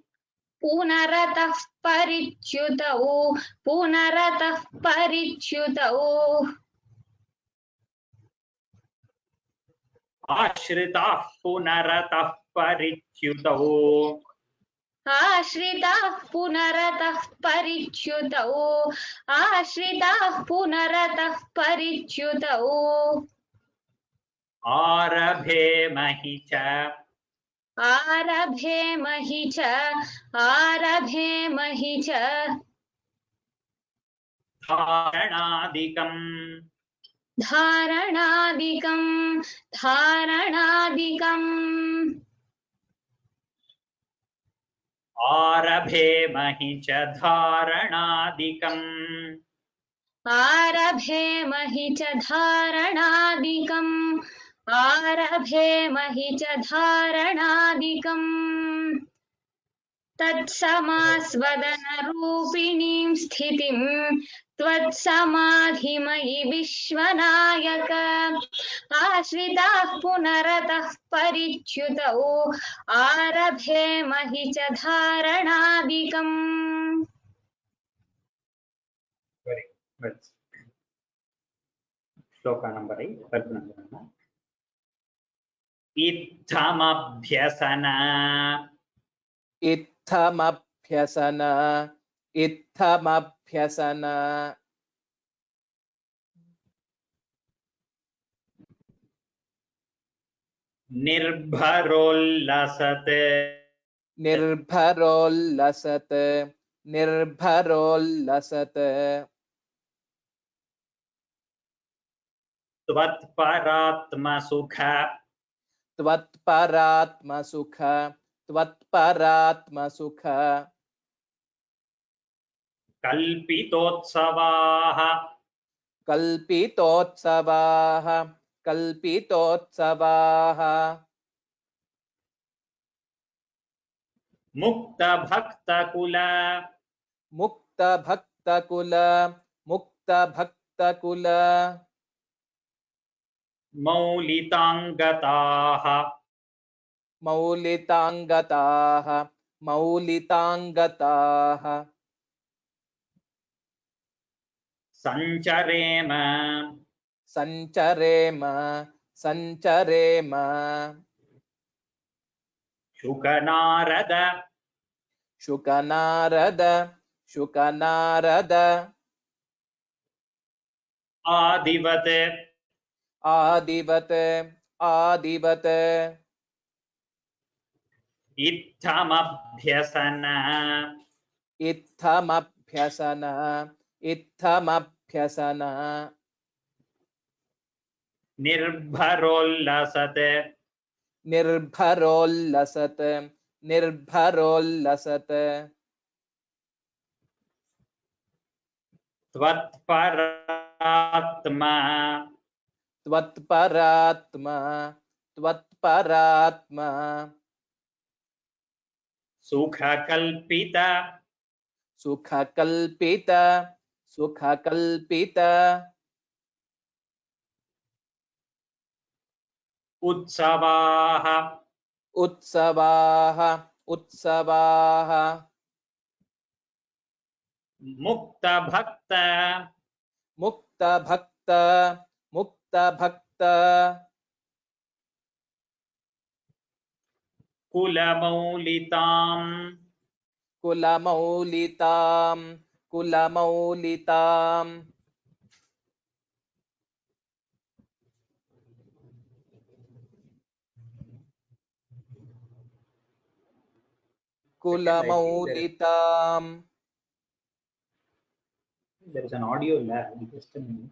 पुनरतः परिच्युतौ पुनरतः परिच्युतौ Ashritaah Punaratah Parichyutau. आश्रिताः पुनरतः परिच्युतौ आश्रिताः पुनरतः परिच्युतौ आरभेमहि च आरभेमहि च धारणादिकम् धारणादिकम् आरभेमहि च धारणादिकम् आरभेमहि च धारणादिकम् तत्समास्वदनरूपिणीं स्थितिं त्वत्समाधिमयि विश्वनायक आश्रिताः पुनरतः परिच्युतौ आरभेमहि च धारणादिकम् Very well. Shloka number 8, verse number 9. Itthamabhyasana इत्थमभ्यसन निर्भरोल्लसत् निर्भरोल्लसत् त्वत्परात्मसुख त्वत्परात्मसुख कल्पितोत्सवाः कल्पितोत्सवाः मुक्तभक्तकुल मुक्तभक्तकुल मौलिताङ्गताः मौलिताङ्गताः सञ्चरेम सञ्चरेम शुकनारद आदिवत् इत्थमभ्यसन निर्भरोल्लसत् त्वत्परात्मा सुखकल्पित उत्सवाः मुक्तभक्त कुलमौलिताम् There is an audio lag. Just a minute.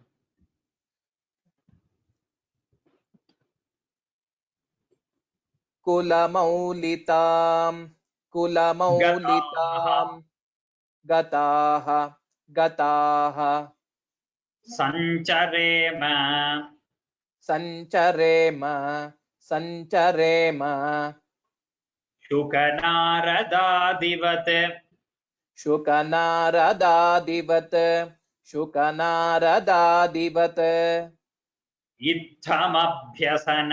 कुलमौलिताम् गताः सञ्चरेम शुकनारदादिवत् इत्थमभ्यसन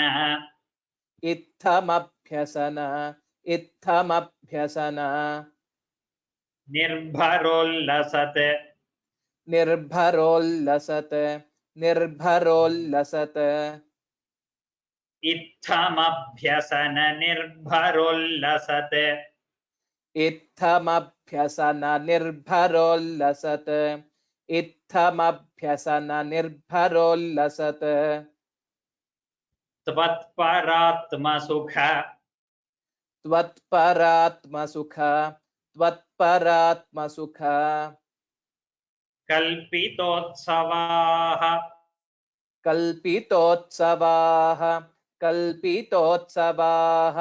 निर्भरोल्लसत् इत्थमभ्यसन निर्भरोल्लसत् इत्थमभ्यसन निर्भरोल्लसत् इत्थमभ्यसन निर्भरोल्लसत् त्वत्परात्मसुख त्वत्परात्मसुख त्वत्परात्मसुख कल्पितोत्सवाः कल्पितोत्सवाः कल्पितोत्सवाः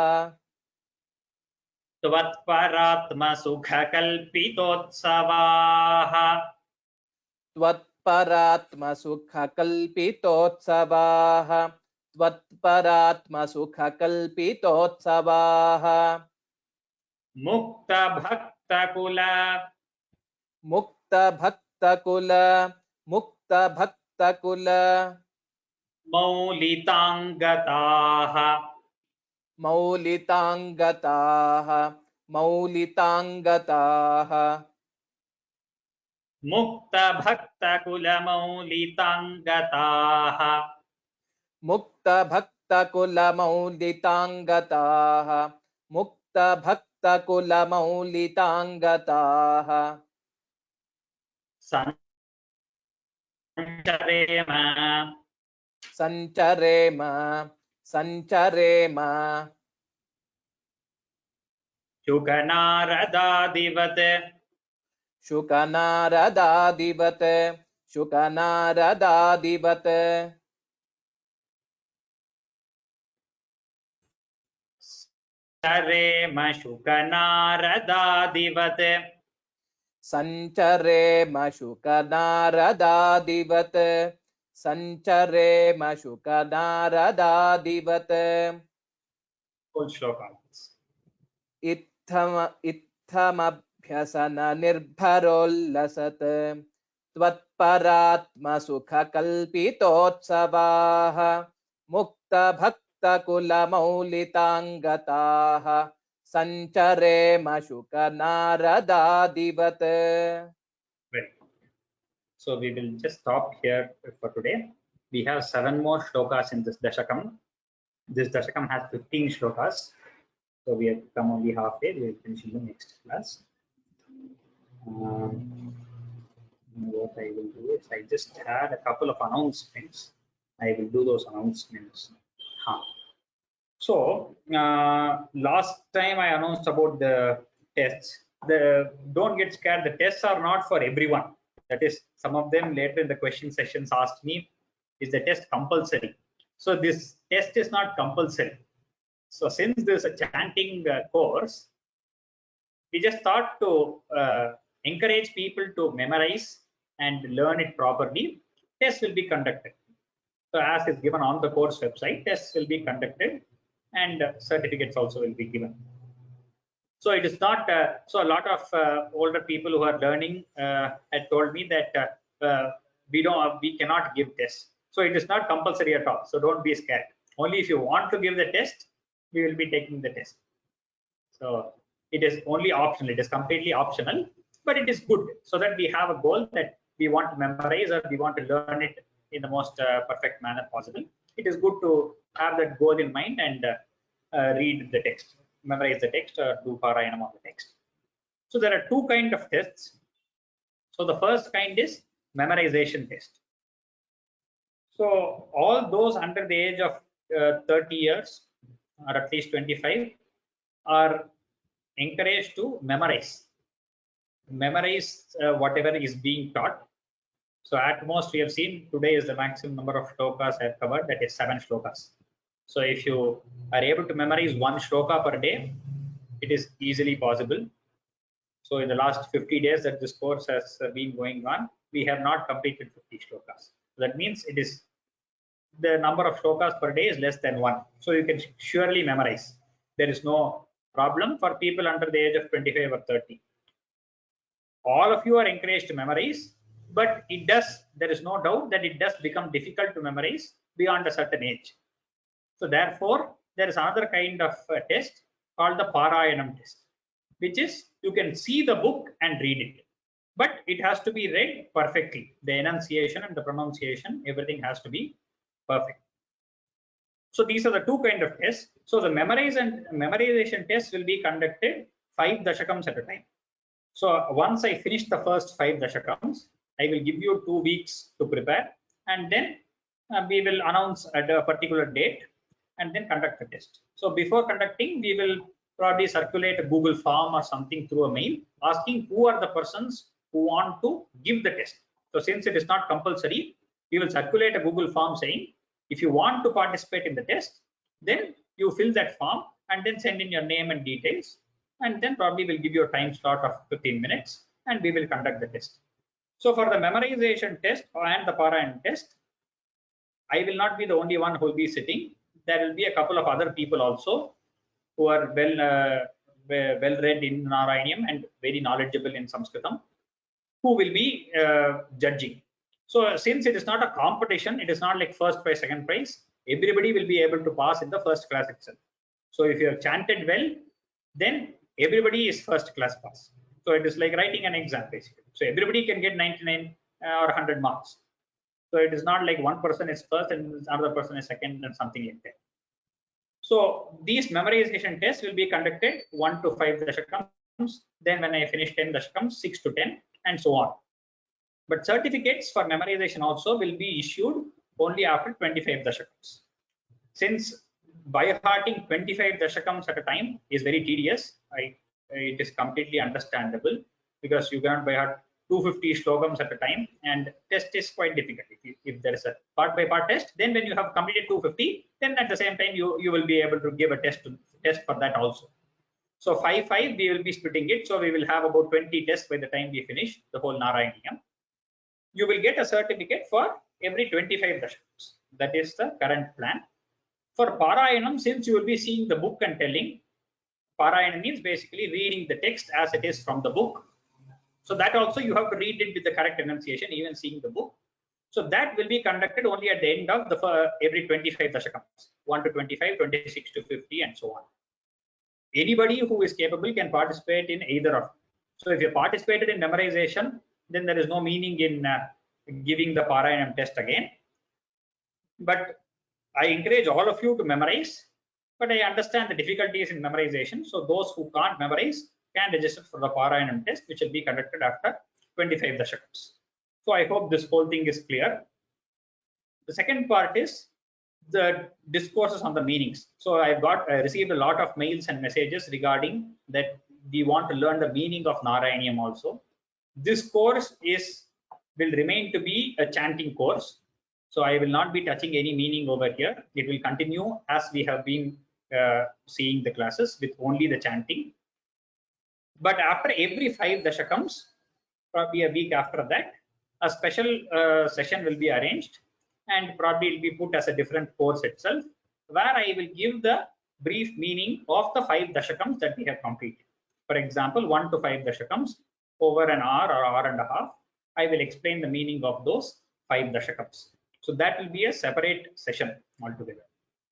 त्वत्परात्मसुख कल्पितोत्सवाः त्वत्परात्मसुख कल्पितोत्सवाः त्वत्परात्मसुख कल्पितोत्सवाः मुक्तभक्तकुल मुक्तभक्तकुल मुक्तभक्तकुल मौलिताङ्गताः मौलिताङ्गताः मौलिताङ्गताः मुक्तभक्तकुलमौलिताङ्गताः मुक्तभक्तकुलमौलिताङ्गताः मुक्तभक्तकुलमौलिताङ्गताः सञ्चरेम सञ्चरेम सञ्चरेम शुकनारदादिवत् शुकनारदादिवत् शुकनारदादिवत् चरेम शुकनारदादिवत् सञ्चरेम शुकनारदादिवत् सञ्चरेम शुकनारदादिवत् full shloka. इत्थमभ्यसन निर्भरोल्लसत् त्वत्परात्मसुखकल्पितोत्सवाः मुक्तभक्तकुलमौलिताङ्गताः सञ्चरेम शुकनारदादिवत्. Right. So we will just stop here for today. We have 7 more shlokas in this dashakam. This dashakam has 15 shlokas. So we have come only halfway. We will finish in the next class. What I will do is I just had a couple of announcements. I will do those announcements. So last time I announced about the tests. Don't get scared. The tests are not for everyone. That is, some of them later in the question sessions asked me, is the test compulsory? So this test is not compulsory. So since there's a chanting course, we just thought to encourage people to memorize and learn it properly. Tests will be conducted. So as is given on the course website, tests will be conducted and certificates also will be given. So it is not, so a lot of older people who are learning had told me that we cannot give tests. So it is not compulsory at all. So don't be scared. Only if you want to give the test, we will be taking the test. So it is only optional. It is completely optional, but it is good so that we have a goal that we want to memorize or we want to learn it in the most perfect manner possible. It is good to have that goal in mind and read the text, memorize the text or do parayanam of the text. So there are 2 kinds of tests. So the first kind is memorization test. So all those under the age of 30 years or at least 25 are encouraged to memorize whatever is being taught. So at most we have seen today is the maximum number of shlokas I have covered, that is 7 shlokas. So if you are able to memorize 1 shloka per day, it is easily possible. So in the last 50 days that this course has been going on, we have not completed 50 shlokas. That means it is the number of shlokas per day is less than 1. So you can surely memorize. There is no problem for people under the age of 25 or 30. All of you are encouraged to memorize, but there is no doubt that it does become difficult to memorize beyond a certain age. So therefore, there is another kind of test called the Parayanam test, which is you can see the book and read it, but it has to be read perfectly. The enunciation and the pronunciation, everything has to be perfect. So these are the 2 kinds of tests. So the memorization test will be conducted 5 dashakams at a time. So once I finish the first 5 dashakams, I will give you 2 weeks to prepare, and then we will announce at a particular date and then conduct the test. So before conducting, we will probably circulate a Google form or something through a mail asking who are the persons who want to give the test. So since it is not compulsory, we will circulate a Google form saying, if you want to participate in the test, then you fill that form and then send in your name and details, and then probably we'll give you a time slot of 15 minutes and we will conduct the test. So for the memorization test and the Parayana test, I will not be the only one who will be sitting. There will be a couple of other people also who are well read in Narayaniam and very knowledgeable in Sanskritam, who will be judging. So since it is not a competition, it is not like first prize, second prize, everybody will be able to pass in the first class itself. So if you have chanted well, then everybody is first class pass. So it is like writing an exam basically. So everybody can get 99 or 100 marks. So it is not like one person is first and another person is second and something like that. So these memorization tests will be conducted 1 to 5 dashakams. Then when I finish 10 dashakams, 6 to 10 and so on. But certificates for memorization also will be issued only after 25 dashakams. Since by hearting 25 dashakams at a time is very tedious, it is completely understandable, because you cannot by heart 250 slokams at a time, and test is quite difficult. If there is a part by part test, then when you have completed 250, then at the same time you will be able to give a test for that also. So 5 we will be splitting it, so we will have about 20 tests by the time we finish the whole Narayaniam. You will get a certificate for every 25 dashakams. That is the current plan. For Parayanam, since you will be seeing the book and telling, Parayana means basically reading the text as it is from the book. So that also you have to read it with the correct enunciation, even seeing the book. So that will be conducted only at the end of the every 25 dashakams, 1 to 25, 26 to 50, and so on. Anybody who is capable can participate in either of them. So if you participated in memorization, then there is no meaning in giving the Parayanam test again. But I encourage all of you to memorize, but I understand the difficulties in memorization. So those who can't memorize can register for the Parayanam test, which will be conducted after 25 dashakams. So I hope this whole thing is clear. The second part is the discourses on the meanings. So I received a lot of mails and messages regarding that we want to learn the meaning of Narayaniam also. This course will remain to be a chanting course. So I will not be touching any meaning over here. It will continue as we have been seeing the classes with only the chanting. But after every 5 dashakams, probably a week after that, a special session will be arranged, and probably it will be put as a different course itself, where I will give the brief meaning of the 5 dashakams that we have completed. For example, 1 to 5 dashakams over an hour or hour and a half, I will explain the meaning of those 5 dashakams. So that will be a separate session altogether.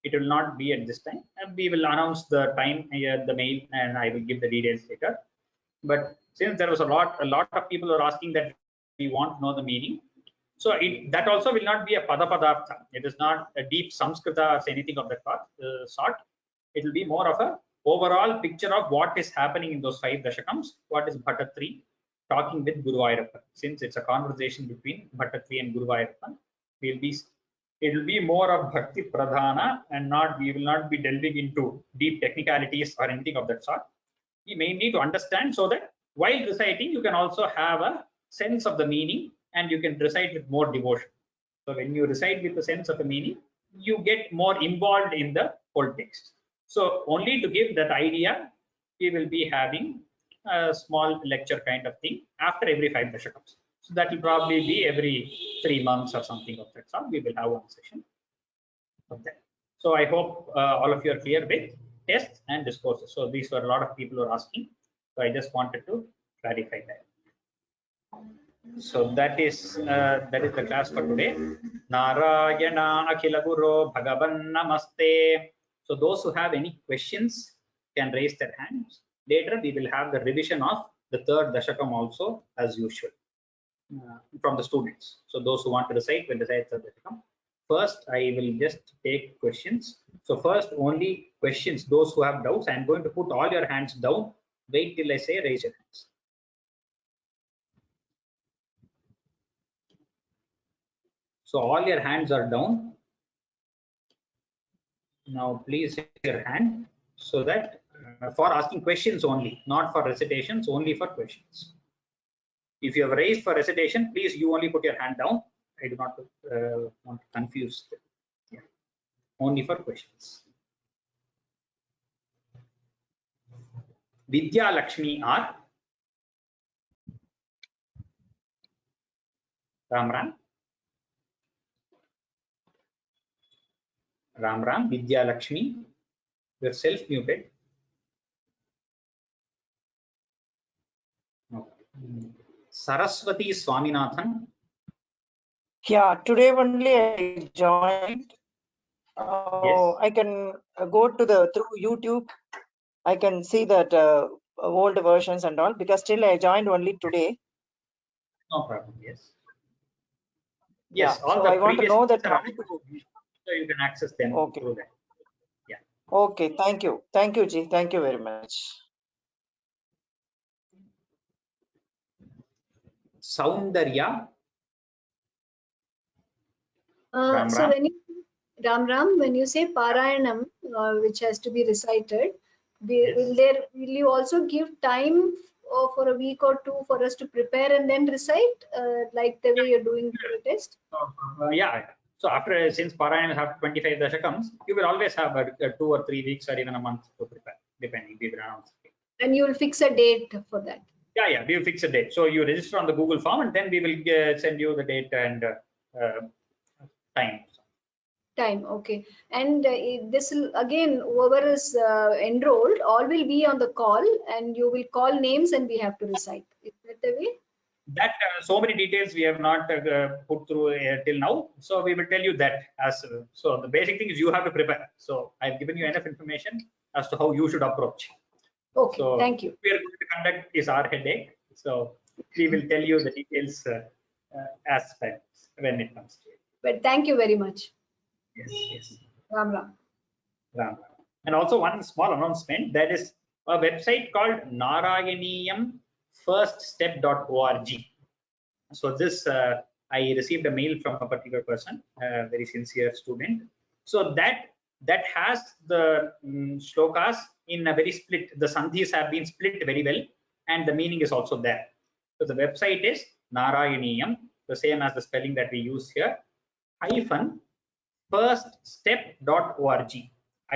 It will not be at this time. We will announce the time here, the mail, and I will give the details later. But since there was a lot of people are asking that we want to know the meaning, so that also will not be a padapadartha. It is not a deep Samskrita or anything of that sort. It will be more of a overall picture of what is happening in those 5 dashakams. What is Bhattatri talking with Guru Vairappan? Since it's a conversation between Bhattatri and Guru Vairappan, it will be more of Bhakti Pradhana, and we will not be delving into deep technicalities or anything of that sort. We may need to understand, so that while reciting, you can also have a sense of the meaning and you can recite with more devotion. So when you recite with the sense of the meaning, you get more involved in the whole text. So only to give that idea, we will be having a small lecture kind of thing after every 5 dashakams. So that will probably be every 3 months or something of that sort. We will have one session of that. So I hope all of you are clear with tests and discourses. So these were a lot of people who are asking. So I just wanted to clarify that. So that is the class for today. Narayana Akhila Guru Bhagavan Namaste. So those who have any questions can raise their hands. Later we will have the revision of the 3rd dashakam also, as usual, from the students. So those who want to recite will recite 3rd dashakam. First, I will just take questions. So first, only questions. Those who have doubts, I am going to put all your hands down Wait till I say raise your hands. So all your hands are down. Now please raise your hand so that for asking questions only, not for recitations, only for questions. If you have raised for recitation, please you only put your hand down. I do not want to confuse them. Yeah. Only for questions. Vidya Lakshmi R. Ram Ram. Ram Ram. Vidya Lakshmi. You are self muted. Okay. Saraswati Swaminathan. Yeah, today only I joined. Yes. I can go to through YouTube. I can see that old versions and all, because still I joined only today. No problem. Yes. Yeah, Yes. All so the I want to previous know that are how to. so you can access them Okay. through that. Yeah. Okay, thank you. Thank you, Ji. Thank you very much. Soundarya. Ram So Ram. when you Ram, when you say Parayanam, which has to be recited, Yes. will you also give time for a week or two for us to prepare and then recite, like the way you're doing for the test? Yeah. So after, since Parayanam have 25 dashakams, you will always have 2 or 3 weeks or even a month to prepare, depending. We will announce. And you will fix a date for that. Yeah, we will fix a date. So you register on the Google form, and then we will send you the date and time. Time, okay. And this will again, whoever is enrolled, all will be on the call, and you will call names, and we have to recite. Is that the way? That so many details we have not put through till now, so we will tell you that as so the basic thing is you have to prepare. So I've given you enough information as to how you should approach. Okay, So thank you. we are going to conduct is our headache, so we will tell you the details aspects when it comes to it. But thank you very much. Yes. Ram Ram. Ram. And also one small announcement, there is a website called narayaniyamfirststep.org. So this I received a mail from a particular person, a very sincere student. So that has the shlokas in a very split. The sandhis have been split very well, and the meaning is also there. So the website is Narayaniyam, the same as the spelling that we use here, -firststep.org.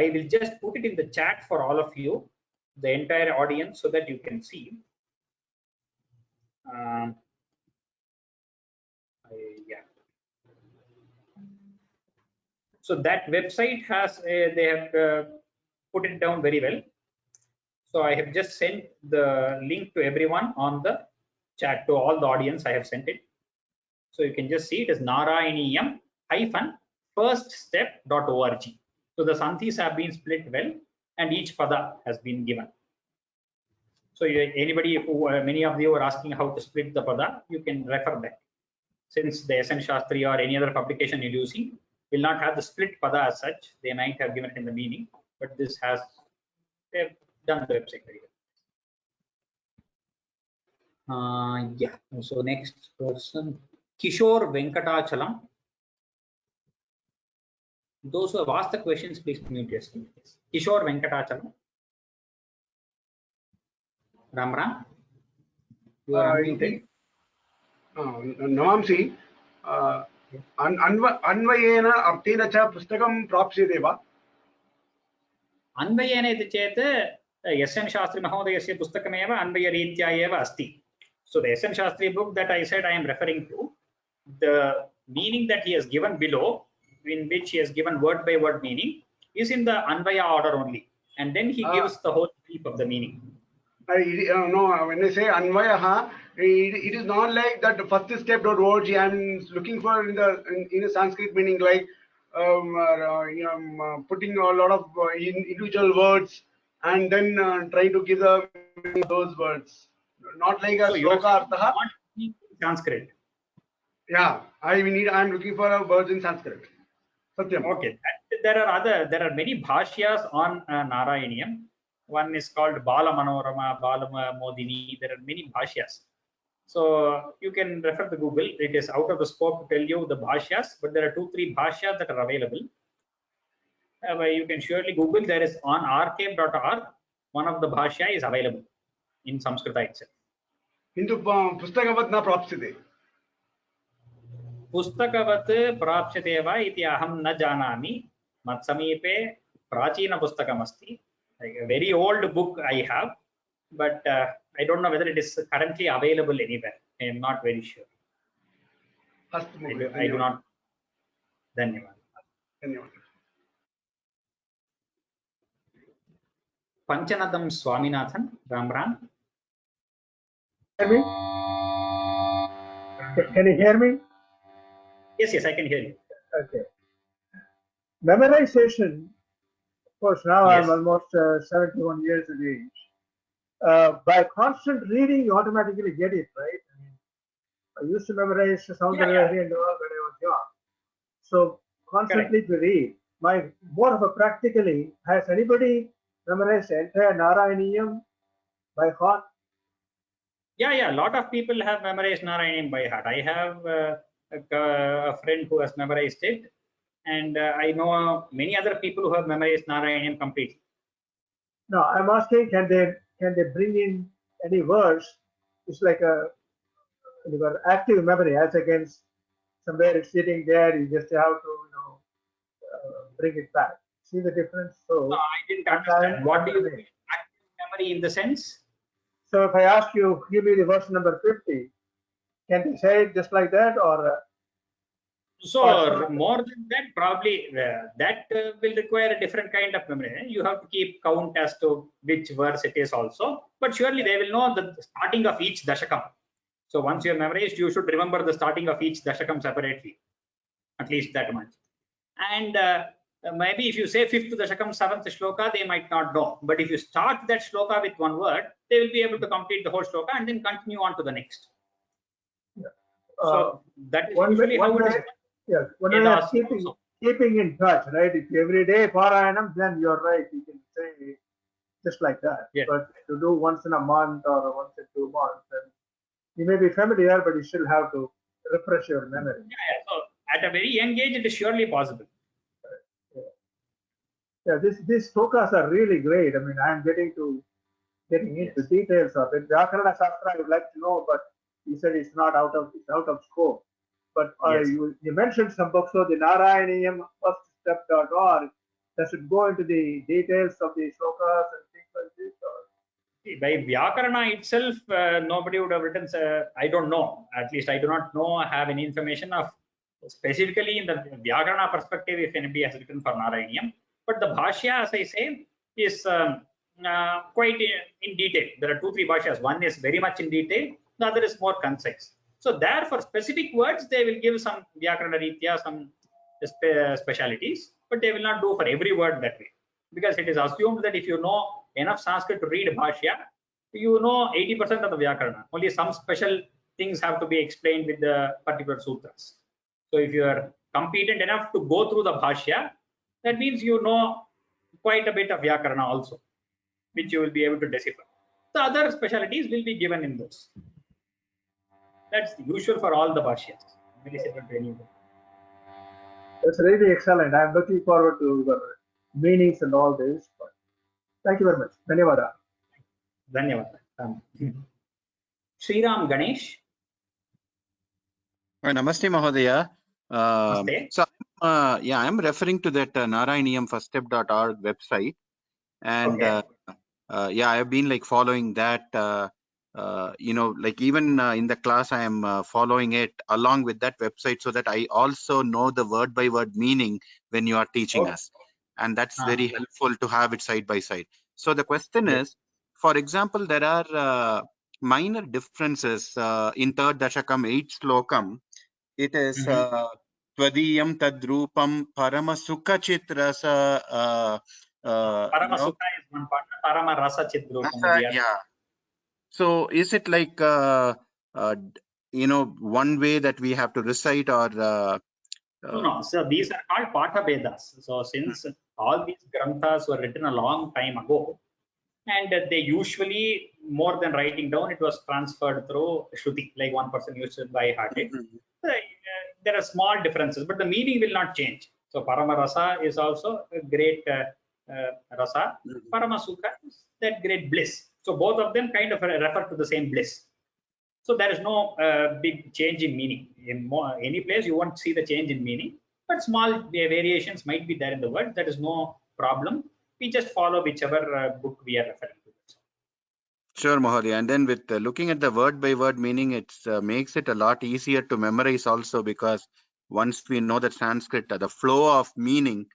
I will just put it in the chat for all of you, the entire audience, so that you can see. Yeah. So that website has they have put it down very well. So I have just sent the link to everyone on the chat, to all the audience. I have sent it. So you can just see it as Narayaniyam-firststep.org. So the sandhis have been split well, and each pada has been given. So anybody who many of you are asking how to split the pada, you can refer that. Since the SN Shastri or any other publication you're using will not have the split pada as such, they might have given it in the meaning, but this has, they've done the website very well. Yeah, so next person, Kishore Venkatachalam. Those who have asked the questions, please mute yourself. Kishore Venkatachalam. Ram, you are unmuted. नमांसि अन्वयेन अर्थेन च पुस्तकं प्राप्स्यते वा? अन्वयेन इति चेत् SN Shastri महोदयस्य पुस्तकमेव अन्वयरीत्या एव अस्ति. So the SN Shastri book that I said I am referring to, the meaning that he has given below, in which he has given word by word meaning, is in the Anvaya order only, and then he gives the whole brief of the meaning. No, when I say Anvaya, it is not like that first step.org. I am looking for in a Sanskrit meaning, like putting a lot of individual words and then trying to give the those words. Not like a sloka artha. Sanskrit. Yeah, I am looking for words in Sanskrit. Satyam. Okay, there are many bhashyas on Narayaniyam. One is called Bala Manorama, Bala Modini. There are many bhashyas. So you can refer to Google. It is out of the scope to tell you the bhashyas, but there are 2-3 bhashyas that are available. You can surely Google. There is on archive.org. One of the bhashya is available in Sanskrit itself. Hindu pustakavat na prapsyate. पुस्तकवत् प्राप्यते वा इति अहं न जानामि मत्समीपे प्राचीनपुस्तकमस्ति a very old book I have but I don't know whether it is currently available anywhere. I am not very sure. I do not. धन्यवाद. Panchanadam Swaminathan, Ram Ram. Hear me? Can you hear me? Yes, I can hear you. Okay. Memorization, of course, now Yes. I'm almost 71 years of age. By constant reading, you automatically get it, right? I used to memorize Soundarya and all when I was young. So constantly to read. More of a practically, has anybody memorized the entire Narayaniyam by heart? Yeah. A lot of people have memorized Narayanam by heart. I have a friend who has memorized it, and I know many other people who have memorized Narayanam completely. No, I'm asking, can they bring in any words? It's like a active memory, as against somewhere it's sitting there. You just have to, bring it back. See the difference? So no, I didn't understand. What do you mean active memory in the sense? So if I ask you, give me the verse number 50, can you say it just like that, or? So more than that, probably that will require a different kind of memory. You have to keep count as to which verse it is also. But surely they will know the starting of each dashakam. So once you have memorized, you should remember the starting of each dashakam separately, at least that much. And maybe if you say 5th dashakam, 7th shloka, they might not know. But if you start that shloka with one word, they will be able to complete the whole shloka and then continue on to the next. So that is usually how it is. Yes, one way of keeping in touch, right? If every day Parayanam, then you're right. You can say just like that. Yes. But to do once in a month or once in 2 months, then you may be familiar, but you still have to refresh your memory. Yeah. So at a very young age, it is surely possible. Yeah, these slokas are really great. I mean, I'm getting into details of it. Vyakarana Shastra I would like to know, but you said it's out of scope. But you mentioned some books, so the Narayaniyam firststep.org, does it go into the details of the shlokas and things like this? Or? By Vyakarana itself, nobody would have written, I don't know, at least I do not know, have any information of specifically in the Vyakarana perspective if anybody has written for Narayaniyam. But the Bhashya, as I say, is quite in detail. There are 2-3 Bhashyas. One is very much in detail, the other is more concise. So there for specific words, they will give some Vyakarana Ritya, some specialities, but they will not do for every word that way. Because it is assumed that if you know enough Sanskrit to read Bhashya, you know 80% of the Vyakarana. Only some special things have to be explained with the particular sutras. So if you are competent enough to go through the Bhashya, that means you know quite a bit of Vyakarana also, which you will be able to decipher. The other specialities will be given in those. That's usual for all the Bhashyas. That's really excellent. I'm looking forward to the meanings and all this. But thank you very much. Dhanyavada. Dhanyavada. Sriram Ganesh. Namaste, Mahodaya. Namaste. So, I'm referring to that Narayaniyam firststep.org website. And I have been following that. Even in the class, I am following it along with that website so that I also know the word by word meaning when you are teaching us. And that's very helpful to have it side by side. So the question is, for example, there are minor differences in third dashakam, 8th slokam. It is Twadiyam Tadrupam Parama Sukha Chitrasa. Parama Sukha is one part, Parama Rasa Chitrupam. Yeah. So is it like one way that we have to recite, or no? So these are called Patha Vedas. So since all these granthas were written a long time ago, and they usually, more than writing down, it was transferred through Shruti, like one person used it by heart it. There are small differences, but the meaning will not change. So Parama Rasa is also a great rasa. Parama Sukha is that great bliss. So both of them kind of refer to the same bliss. So there is no big change in meaning. In any place you won't see the change in meaning, but small variations might be there in the word. That is no problem. We just follow whichever book we are referring to. Sure, Mahodaya. And then with looking at the word by word meaning, it makes it a lot easier to memorize also, because once we know that Sanskrit, the flow of meaning,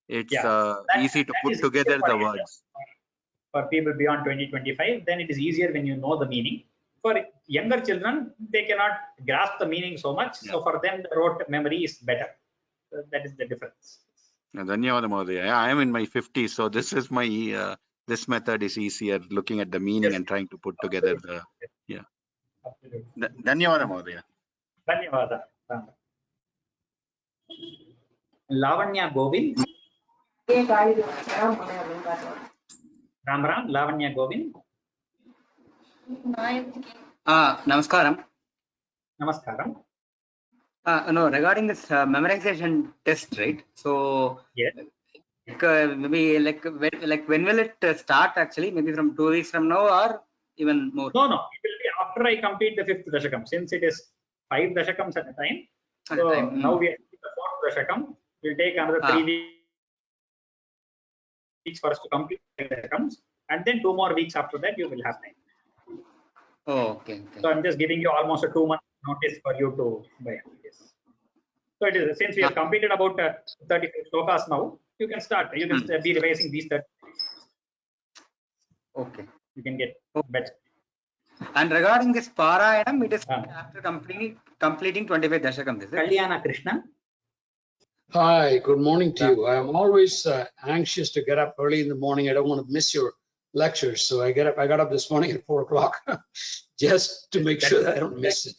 it's easy to put together the words. For people beyond 20-25, then it is easier when you know the meaning. For younger children, they cannot grasp the meaning so much. So for them, the rote memory is better. That is the difference. Dhanyawad, Mahodaya. I am in my 50s, so this is my this method is easier, looking at the meaning and trying to put together the Dhanyawad, Mahodaya. Dhanyawad. Lavanya Govind. Ram Ram, Lavanya Govind. Namaskaram. Namaskaram. No, regarding this memorization test, right? So yes, maybe like when will it start? Actually, maybe from 2 weeks from now, or even more. No, it will be after I complete the 5th dashakam. Since it is 5 dashakams at a time. So now we are in the 4th dashakam. We'll take another 3 weeks for us to complete the dashakams, and then 2 more weeks after that you will have time. Oh, okay. So I'm just giving you almost a 2-month notice for you to buy. Yes. So it is, since we have completed about 34 slokas now, you can start. You can be revising these 30. Okay. You can get better. And regarding this Parayanam, it is after completing 25 dashakams, is it? Kalyana Krishna. Hi, good morning to you. I'm always anxious to get up early in the morning. I don't want to miss your lectures, so I got up this morning at 4 o'clock just to make sure that I don't miss it.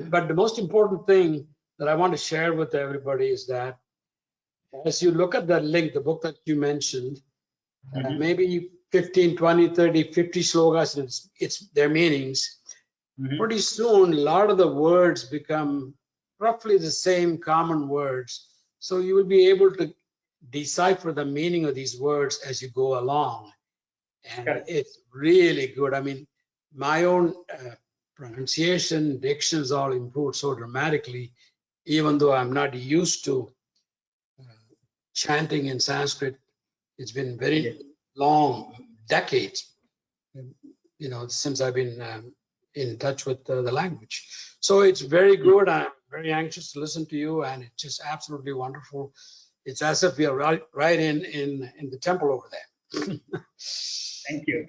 But the most important thing that I want to share with everybody is that as you look at the link, the book that you mentioned, maybe 15, 20, 30, 50 slokas, it's their meanings. Pretty soon, a lot of the words become roughly the same common words. So you will be able to decipher the meaning of these words as you go along. And it's really good. I mean, my own pronunciation, dictions all improved so dramatically, even though I'm not used to chanting in Sanskrit. It's been very long, decades, since I've been in touch with the language. So it's very good. I'm very anxious to listen to you, and it's just absolutely wonderful. It's as if we are right in the temple over there. Thank you.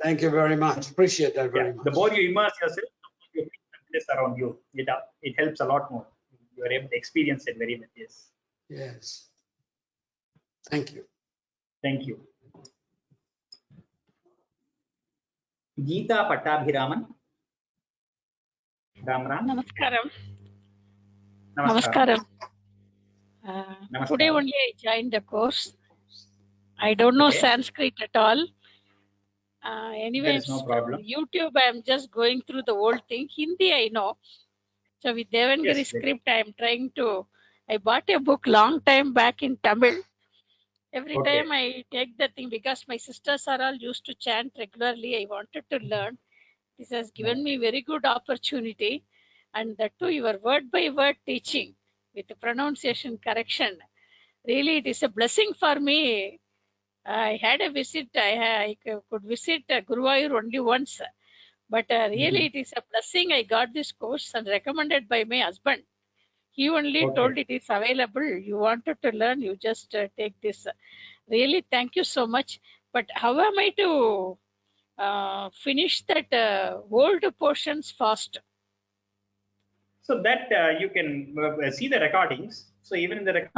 Thank you very much. Appreciate that very much. The more you immerse yourself, you feel the bliss around you. It helps a lot more. You are able to experience it very well. Yes. Yes. Thank you. Thank you. Geeta Pattabhiraman. Ram Ram. Namaskaram. Namaskaram. Today only I joined the course. I don't know Sanskrit at all. Anyways, no problem. YouTube, I'm just going through the whole thing. Hindi, I know. So with Devangiri script, I'm trying to. I bought a book long time back in Tamil. Every time I take the thing, because my sisters are all used to chant regularly, I wanted to learn. This has given me very good opportunity, and that too, your word by word teaching with the pronunciation correction. Really, it is a blessing for me. I had a visit. I could visit Guruvayur only once, but really it is a blessing. I got this course and recommended by my husband. He only told it is available. You wanted to learn, you just take this. Really, thank you so much. But how am I to finish that old portions fast? So that you can see the recordings. So even in the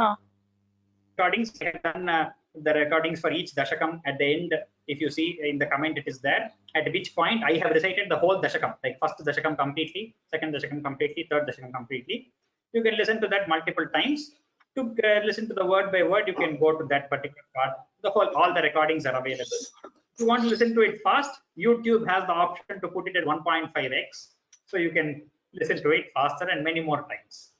recordings, I have done the recordings for each dashakam. At the end, if you see in the comment, it is there. At which point I have recited the whole dashakam, like first dashakam completely, second dashakam completely, third dashakam completely. You can listen to that multiple times. To listen to the word by word, you can go to that particular part. All the recordings are available. If you want to listen to it fast, YouTube has the option to put it at 1.5x. So you can listen to it faster and many more times.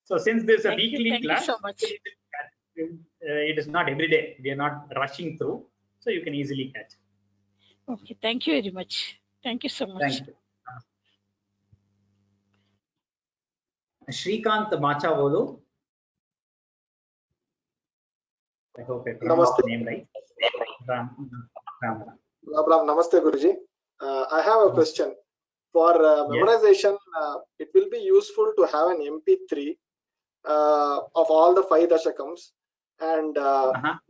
So since this is a Thank you. weekly Thank you class, so much. it is not every day. We are not rushing through. So you can easily catch. Okay. Thank you very much. Thank you so much. Thank you. Shrikant Machavolu. I hope I pronounced the name right. Ram. Namaste, Guruji. I have a question. For memorization, it will be useful to have an MP3 of all the 5 dashakams. And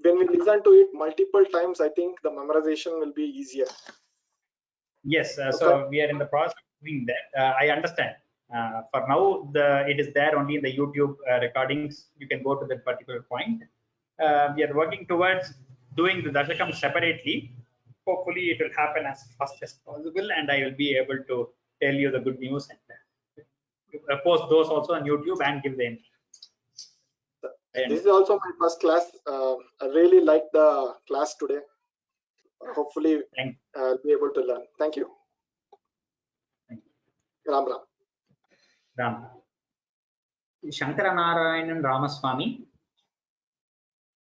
when we listen to it multiple times, I think the memorization will be easier. Yes, so we are in the process of doing that. I understand. For now, it is there only in the YouTube recordings. You can go to that particular point. We are working towards doing the dashakam separately. Hopefully, it will happen as fast as possible, and I will be able to tell you the good news and post those also on YouTube and give them. This is also my first class. I really like the class today. Hopefully, I'll be able to learn. Thank you. Ram Ram. Ram. Shankara Narayanan Ramaswamy.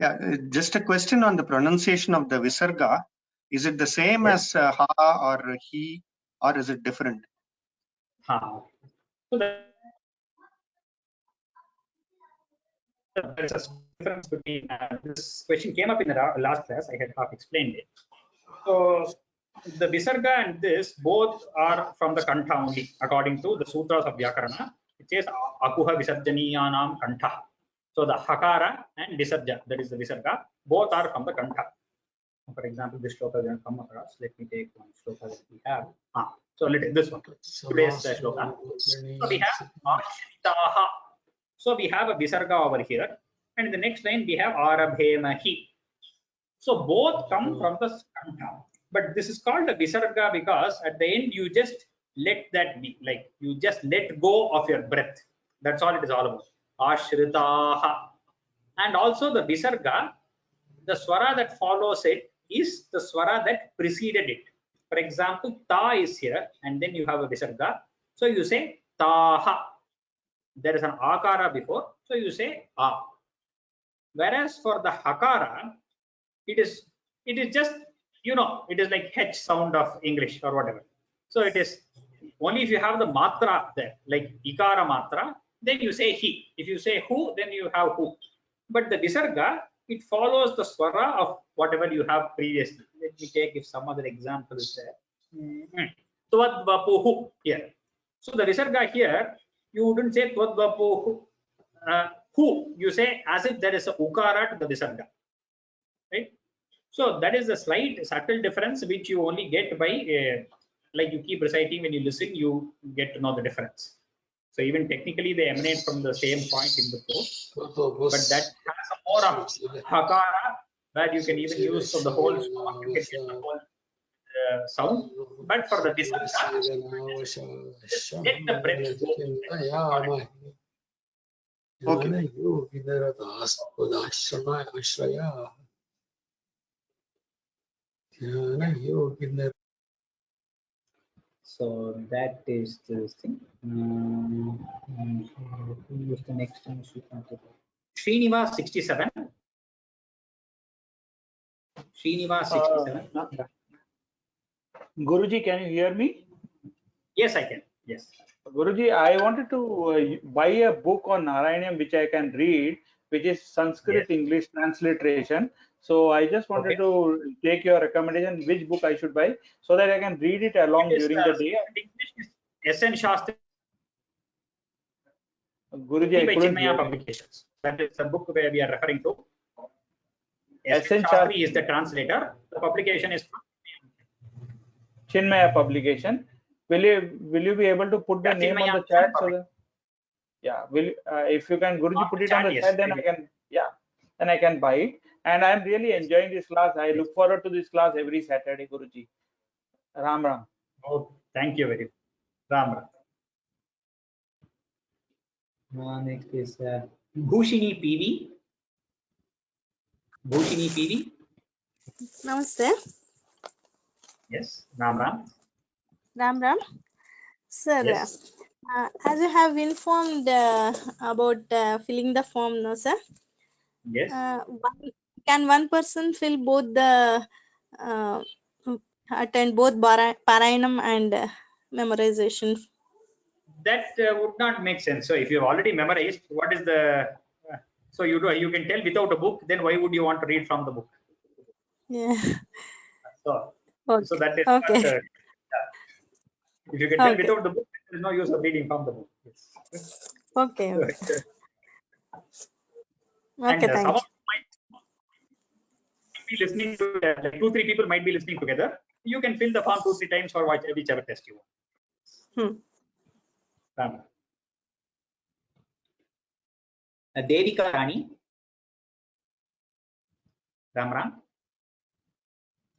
Yeah, just a question on the pronunciation of the Visarga. Is it the same as ha or he, or is it different? Ha. So there is a difference between this question came up in the last class. I had half explained it. So the Visarga and this both are from the Kantha only, according to the sutras of Vyakarana. It says Akuha Visarjaniyanam Kantha. So the Hakara and Visarja, that is the Visarga, both are from the Kantha. For example, this shloka will come across. Let me take one shloka that we have. So let it, this one. Today's shloka. So we have Ashritaha. So we have a Visarga over here. And in the next line, we have Arabhemahi. So both come from the Kantha. But this is called a Visarga because at the end, you just let that be. Like you just let go of your breath. That's all it is all about. Ashritaha. And also the Visarga, the swara that follows it is the swara that preceded it. For example, ta is here and then you have a Visarga. So you say taha. There is an akara before. So you say a. Whereas for the hakara, it is just, you know, it is like H sound of English or whatever. So it is only if you have the matra there, like ikara matra, then you say he. If you say who, then you have who. But the Visarga, it follows the swara of whatever you have previously. Let me take if some other example is there. Twadvapuhu here. So the Visarga here, you wouldn't say Twadvapuhu. Who, you say as if there is a ukara to the Visarga. Right? So that is a slight subtle difference which you only get by, like you keep reciting, when you listen, you get to know the difference. So even technically they emanate from the same point in the throat, but that has a more of hakara that you can even use for the whole stomach, you can get the whole sound. But for the Visarga, let the breath go. Okay. So that is this thing. Who's the next one? Srinivas 67. Srinivas 67. Guruji, can you hear me? Yes, I can. Yes. Guruji, I wanted to buy a book on Narayaniam which I can read, which is Sanskrit English transliteration. So I just wanted to take your recommendation which book I should buy so that I can read it along during the day. SN Shastri Guruji, by I couldn't Chinmaya hear. Publications. That is the book where we are referring to. SN Shastri is the translator. The publication is Chinmaya Publication. Will you be able to put the name on the chat so that, yeah, if you can, Guruji, put it on the chat, then I can, then I can buy it. And I'm really enjoying this class. I look forward to this class every Saturday, Guruji. Ram Ram. Oh, thank you very much. Ram Ram. Next is Bhushini PV. Bhushini PV. Namaste. Yes, Ram Ram. Ram Ram. Sir, Yes. as you have informed about filling the form, no, sir? Yes. Can one person fill both the attend both Parayanam and memorization? That would not make sense. So if you have already memorized, what is the so you can tell without a book, then why would you want to read from the book? Yeah. So Okay. so that is Okay. not, if you can tell Okay. without the book, there is no use of reading from the book. Yes. Okay. So, Okay. and Okay. some Thank of you might be listening to like 2-3 people might be listening together. You can fill the form 2-3 times for whichever test you want. Devika Rani. Ram Ram.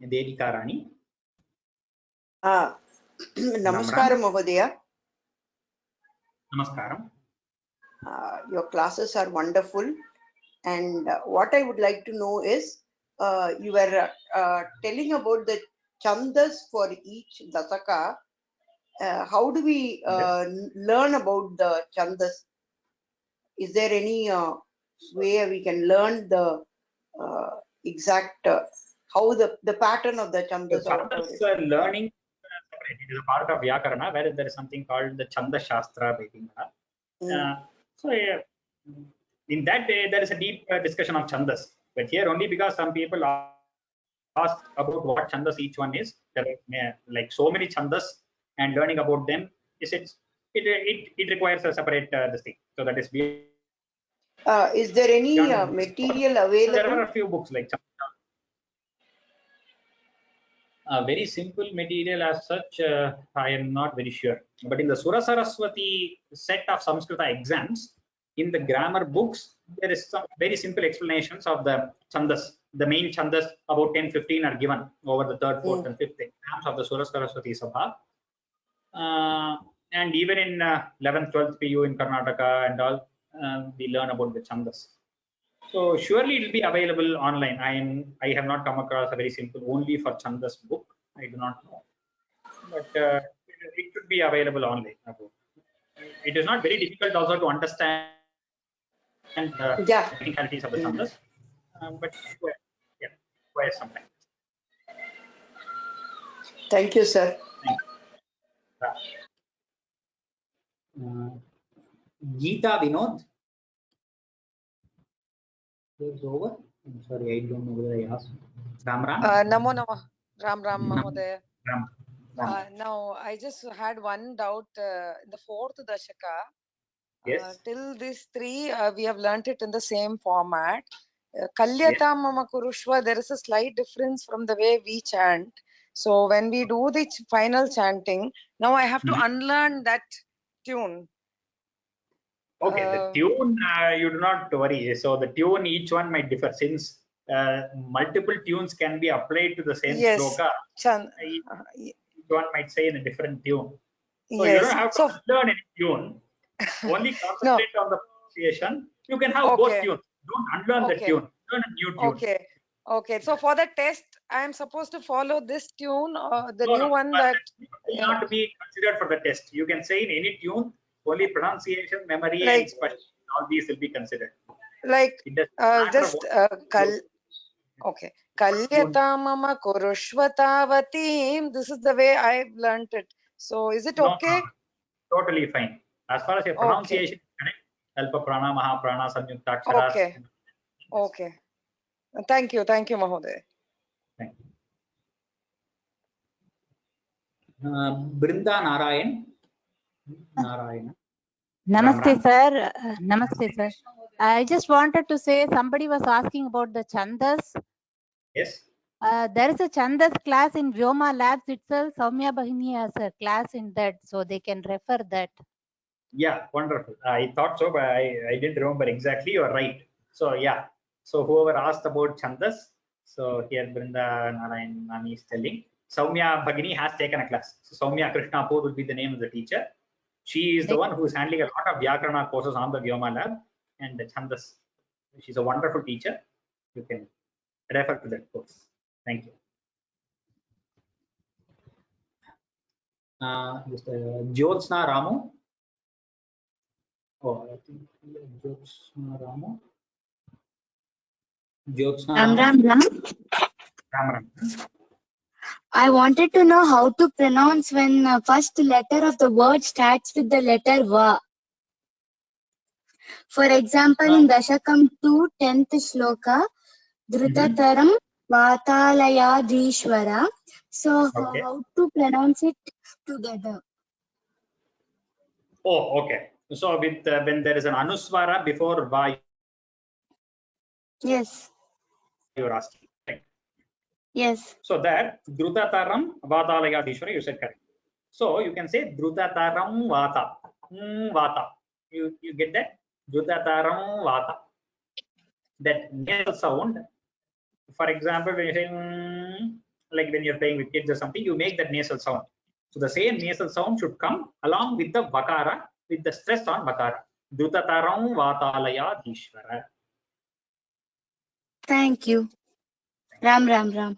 Devika Rani. Namaskaram, Mahodaya. Namaskaram. Your classes are wonderful. And what I would like to know is, you were telling about the chandas for each dasaka. How do we learn about the chandas? Is there any way we can learn the exact how the pattern of the chandas? Chandas learning separate. It is a part of Vyakarana, where there is something called the Chanda Shastra. So in that way, there is a deep discussion of chandas. But here only because some people ask about what chandas each one is. There are like so many chandas, and learning about them it requires a separate this thing. So that is is there any material available? There are a few books like very simple material as such. I am not very sure. But in the Sura Saraswati set of Samskrita exams, in the grammar books, there is some very simple explanations of the chandas. The main chandas, about 10-15, are given over the 3rd, 4th, and 5th exams of the Sura Saraswati Sabha. And even in 11th, 12th PU in Karnataka and all, we learn about the chandas. So surely it will be available online. I have not come across a very simple only for chandas book. I do not know, but it should be available online. It is not very difficult also to understand the technicalities of the chandas, but yeah, requires some time. Thank you, sir. Thank you. Geeta Vinod. Is over. I'm sorry, I don't know whether I asked. Ram Ram. Namo Namah. Ram Ram Mahodaya. Ram. Now, I just had one doubt. In the 4th Dashaka, Yes. till these 3, we have learnt it in the same format. Kalyatam Mama Kurushva, there is a slight difference from the way we chant. So when we do the final chanting, now I have to unlearn that tune. Okay, the tune, you do not worry. So the tune, each one might differ since multiple tunes can be applied to the same sloka. Each one might say in a different tune. So you don't have to learn any tune. Only concentrate on the pronunciation. You can have both tunes. Don't unlearn the tune. Learn a new tune. Okay. So for the test, I am supposed to follow this tune, the new one that will not be considered for the test. You can say in any tune. Only pronunciation, memory, and special, all these will be considered. Like just Kalyata Mama Kurushvatavatim. This is the way I've learned it. So is it okay? No, totally fine. As far as your pronunciation is correct, Alpa Prana, Mahaprana, Samyuktakshara. Okay. Thank you, Mahodaya. Thank you. Brinda Narayan. Narayana. Namaste, sir. Namaste, sir. I just wanted to say somebody was asking about the chandas. Yes. There is a chandas class in Vyoma Labs itself. Soumya Bahini has a class in that, so they can refer that. Yeah, wonderful. I thought so, but I didn't remember exactly. You're right. So yeah. So whoever asked about chandas, so here Brinda Narayan Nani is telling. Soumya Bhagini has taken a class. So Soumya Krishnapur will be the name of the teacher. She is the one who is handling a lot of Vyakarana courses on the Vyoma Lab and the chandas. She's a wonderful teacher. You can refer to that course. Thank you. Jyotsna Ramu. Oh, I think Jyotsna Ramu. Jyotsna Ram Ramu. Ram Ram. Ram Ram. I wanted to know how to pronounce when first letter of the word starts with the letter Va. For example, in Dashakam 2, 10th shloka, Dhrutataram Vatalayadishvara. So Okay. how to pronounce it together? Oh, okay. So with when there is an anuswara before Va, Yes. you're asking. Right? Yes. So that Dhrutataram Vatalayadishvara, you said correct. So you can say Dhrutataram Vata. Vata. You get that? Dhrutataram Vata. That nasal sound. For example, when you're saying, like when you're playing with kids or something, you make that nasal sound. So the same nasal sound should come along with the vakara, with the stress on vakara. Dhrutataram Vatalayadishvara. Thank you. Ram Ram Ram.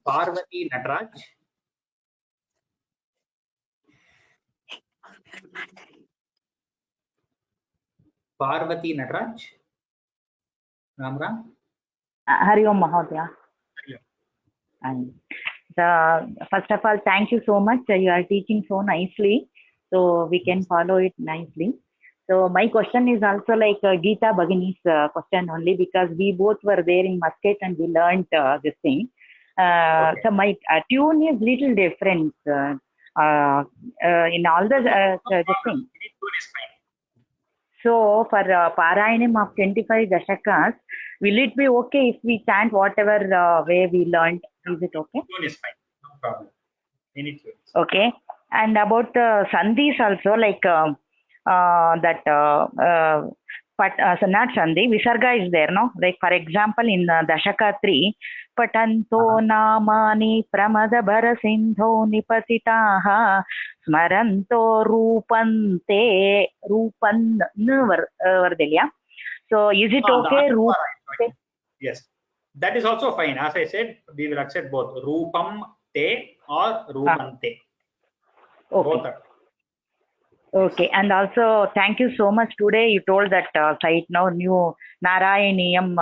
Parvati Nataraj. Parvati Nataraj. Ram Ram. Hari Om Mahodaya. And first of all, thank you so much. You are teaching so nicely, so we can follow it nicely. So my question is also like Geeta Bhagini's question only, because we both were there in Muscat and we learned this thing. Okay. So my tune is little different in all the this thing. So for Parayanam of 25 Dashakas, will it be okay if we chant whatever way we learned? Is it okay? Tune is fine. No problem. Any tune. Okay. And about Sandhis also, like so not Sandhi, Visarga is there, no? Like for example, in Dashaka 3, Patanto namani pramada bharasindho nipatitaha smaranto rupante rupan vardelya. So is it okay? Yes, that is also fine. As I said, we will accept both Rupam Te or Rupante. Okay. Both are. Okay, and also thank you so much. Today you told that site now new Narayaniyam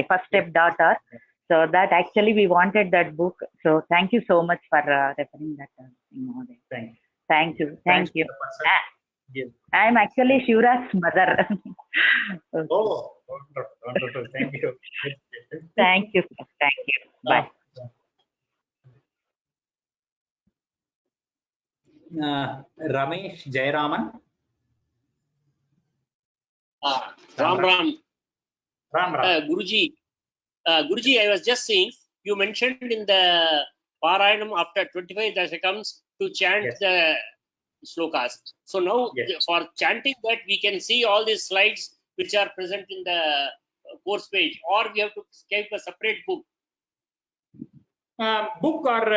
first step .org. So that actually we wanted that book. So thank you so much for referring that thing. Thank you. Thank you. I am actually Shivra's mother. Okay. Oh, wonderful. Thank you. Thank you. Thank you. Bye. Ramesh Jayaraman. Ram Ram. Ram Ram. Guruji, I was just saying, you mentioned in the Parayanam after 25 Dashakams to chant the slokas. So now for chanting that, we can see all these slides which are present in the course page, or we have to keep a separate book. Book or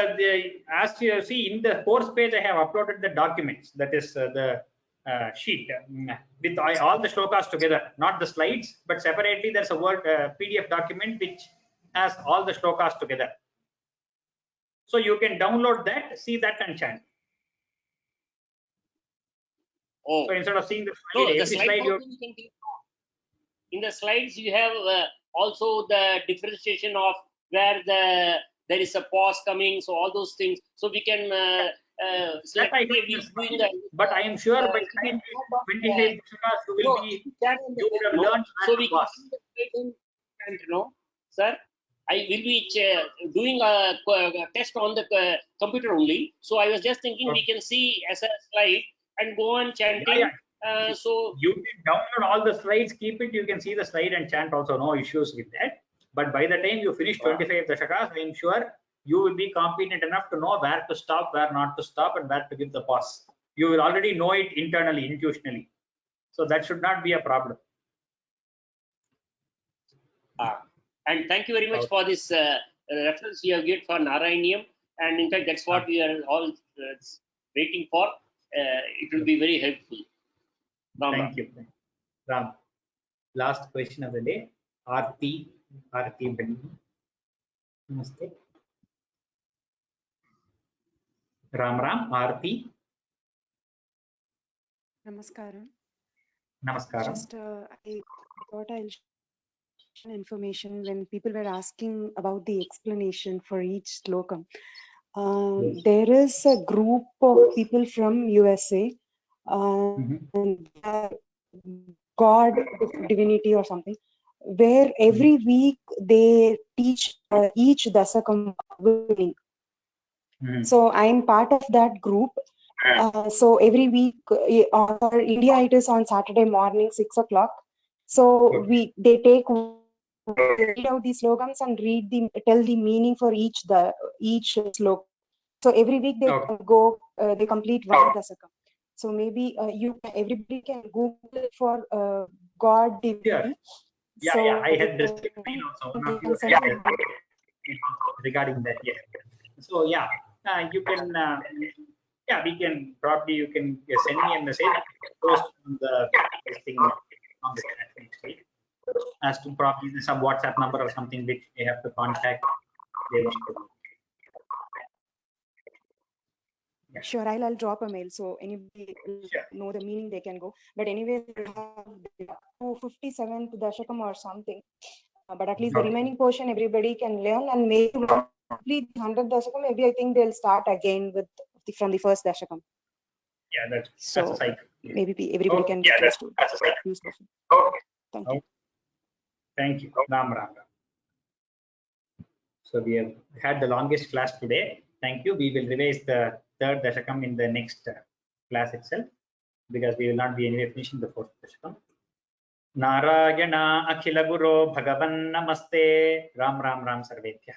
as you see in the course page, I have uploaded the documents. That is the sheet with all the shlokas together, not the slides, but separately. There's a word PDF document which has all the shlokas together. So you can download that, see that, and chant. Oh. So instead of seeing the slide, every slide you in the slides you have also the differentiation of where there is a pause coming, so all those things. So we can but I am sure by the time 25 you will be you would have learned so we can, sir, I will be doing a test on the computer only. So I was just thinking we can see as a slide and go on chanting. So you can download all the slides, keep it, you can see the slide and chant also, no issues with that. But by the time you finish 25 Dashakas, I am sure you will be competent enough to know where to stop, where not to stop, and where to give the pause. You will already know it internally, intuitionally. So that should not be a problem. And thank you very much for this reference you have given for Narayaniyam. And in fact, that's what we are all waiting for. It will be very helpful. Thank you. Ram. Last question of the day. Aarti Bani. Namaste. Ram Ram, Aarti. Namaskaram. Namaskaram. Just I thought I'll share information when people were asking about the explanation for each slokam. There is a group of people from USA, and God, divinity or something, where every week they teach each dasakam. So I'm part of that group. So every week, for India, it is on Saturday morning, 6 o'clock. So they read out the slogans and tell the meaning for each slok. So every week they go, they complete one dasakam. So maybe everybody can Google for God divinity. Yeah, So I had this also. One of you had regarding that. Yeah. So yeah, you can. Yeah, we can probably you can send me a message, post on this thing on the chat next week, as to probably some WhatsApp number or something which they have to contact. Yeah. Sure, I'll drop a mail so anybody know the meaning they can go. But anyway, we have 57th dashakam or something. But at least the remaining portion everybody can learn, and maybe complete 100 dashakam. Maybe I think they'll start again with from the first dashakam. Yeah, that's so a cycle. Maybe everybody can yeah, close to use this. Thank you. Thank you. Ram Ram. So we have had the longest class today. Thank you. We will revise the third dashakam in the next class itself, because we will not be anyway finishing the fourth dashakam. Narayana Akhila Guru Bhagavan Namaste. Ram Ram Ram Sarvebhyah.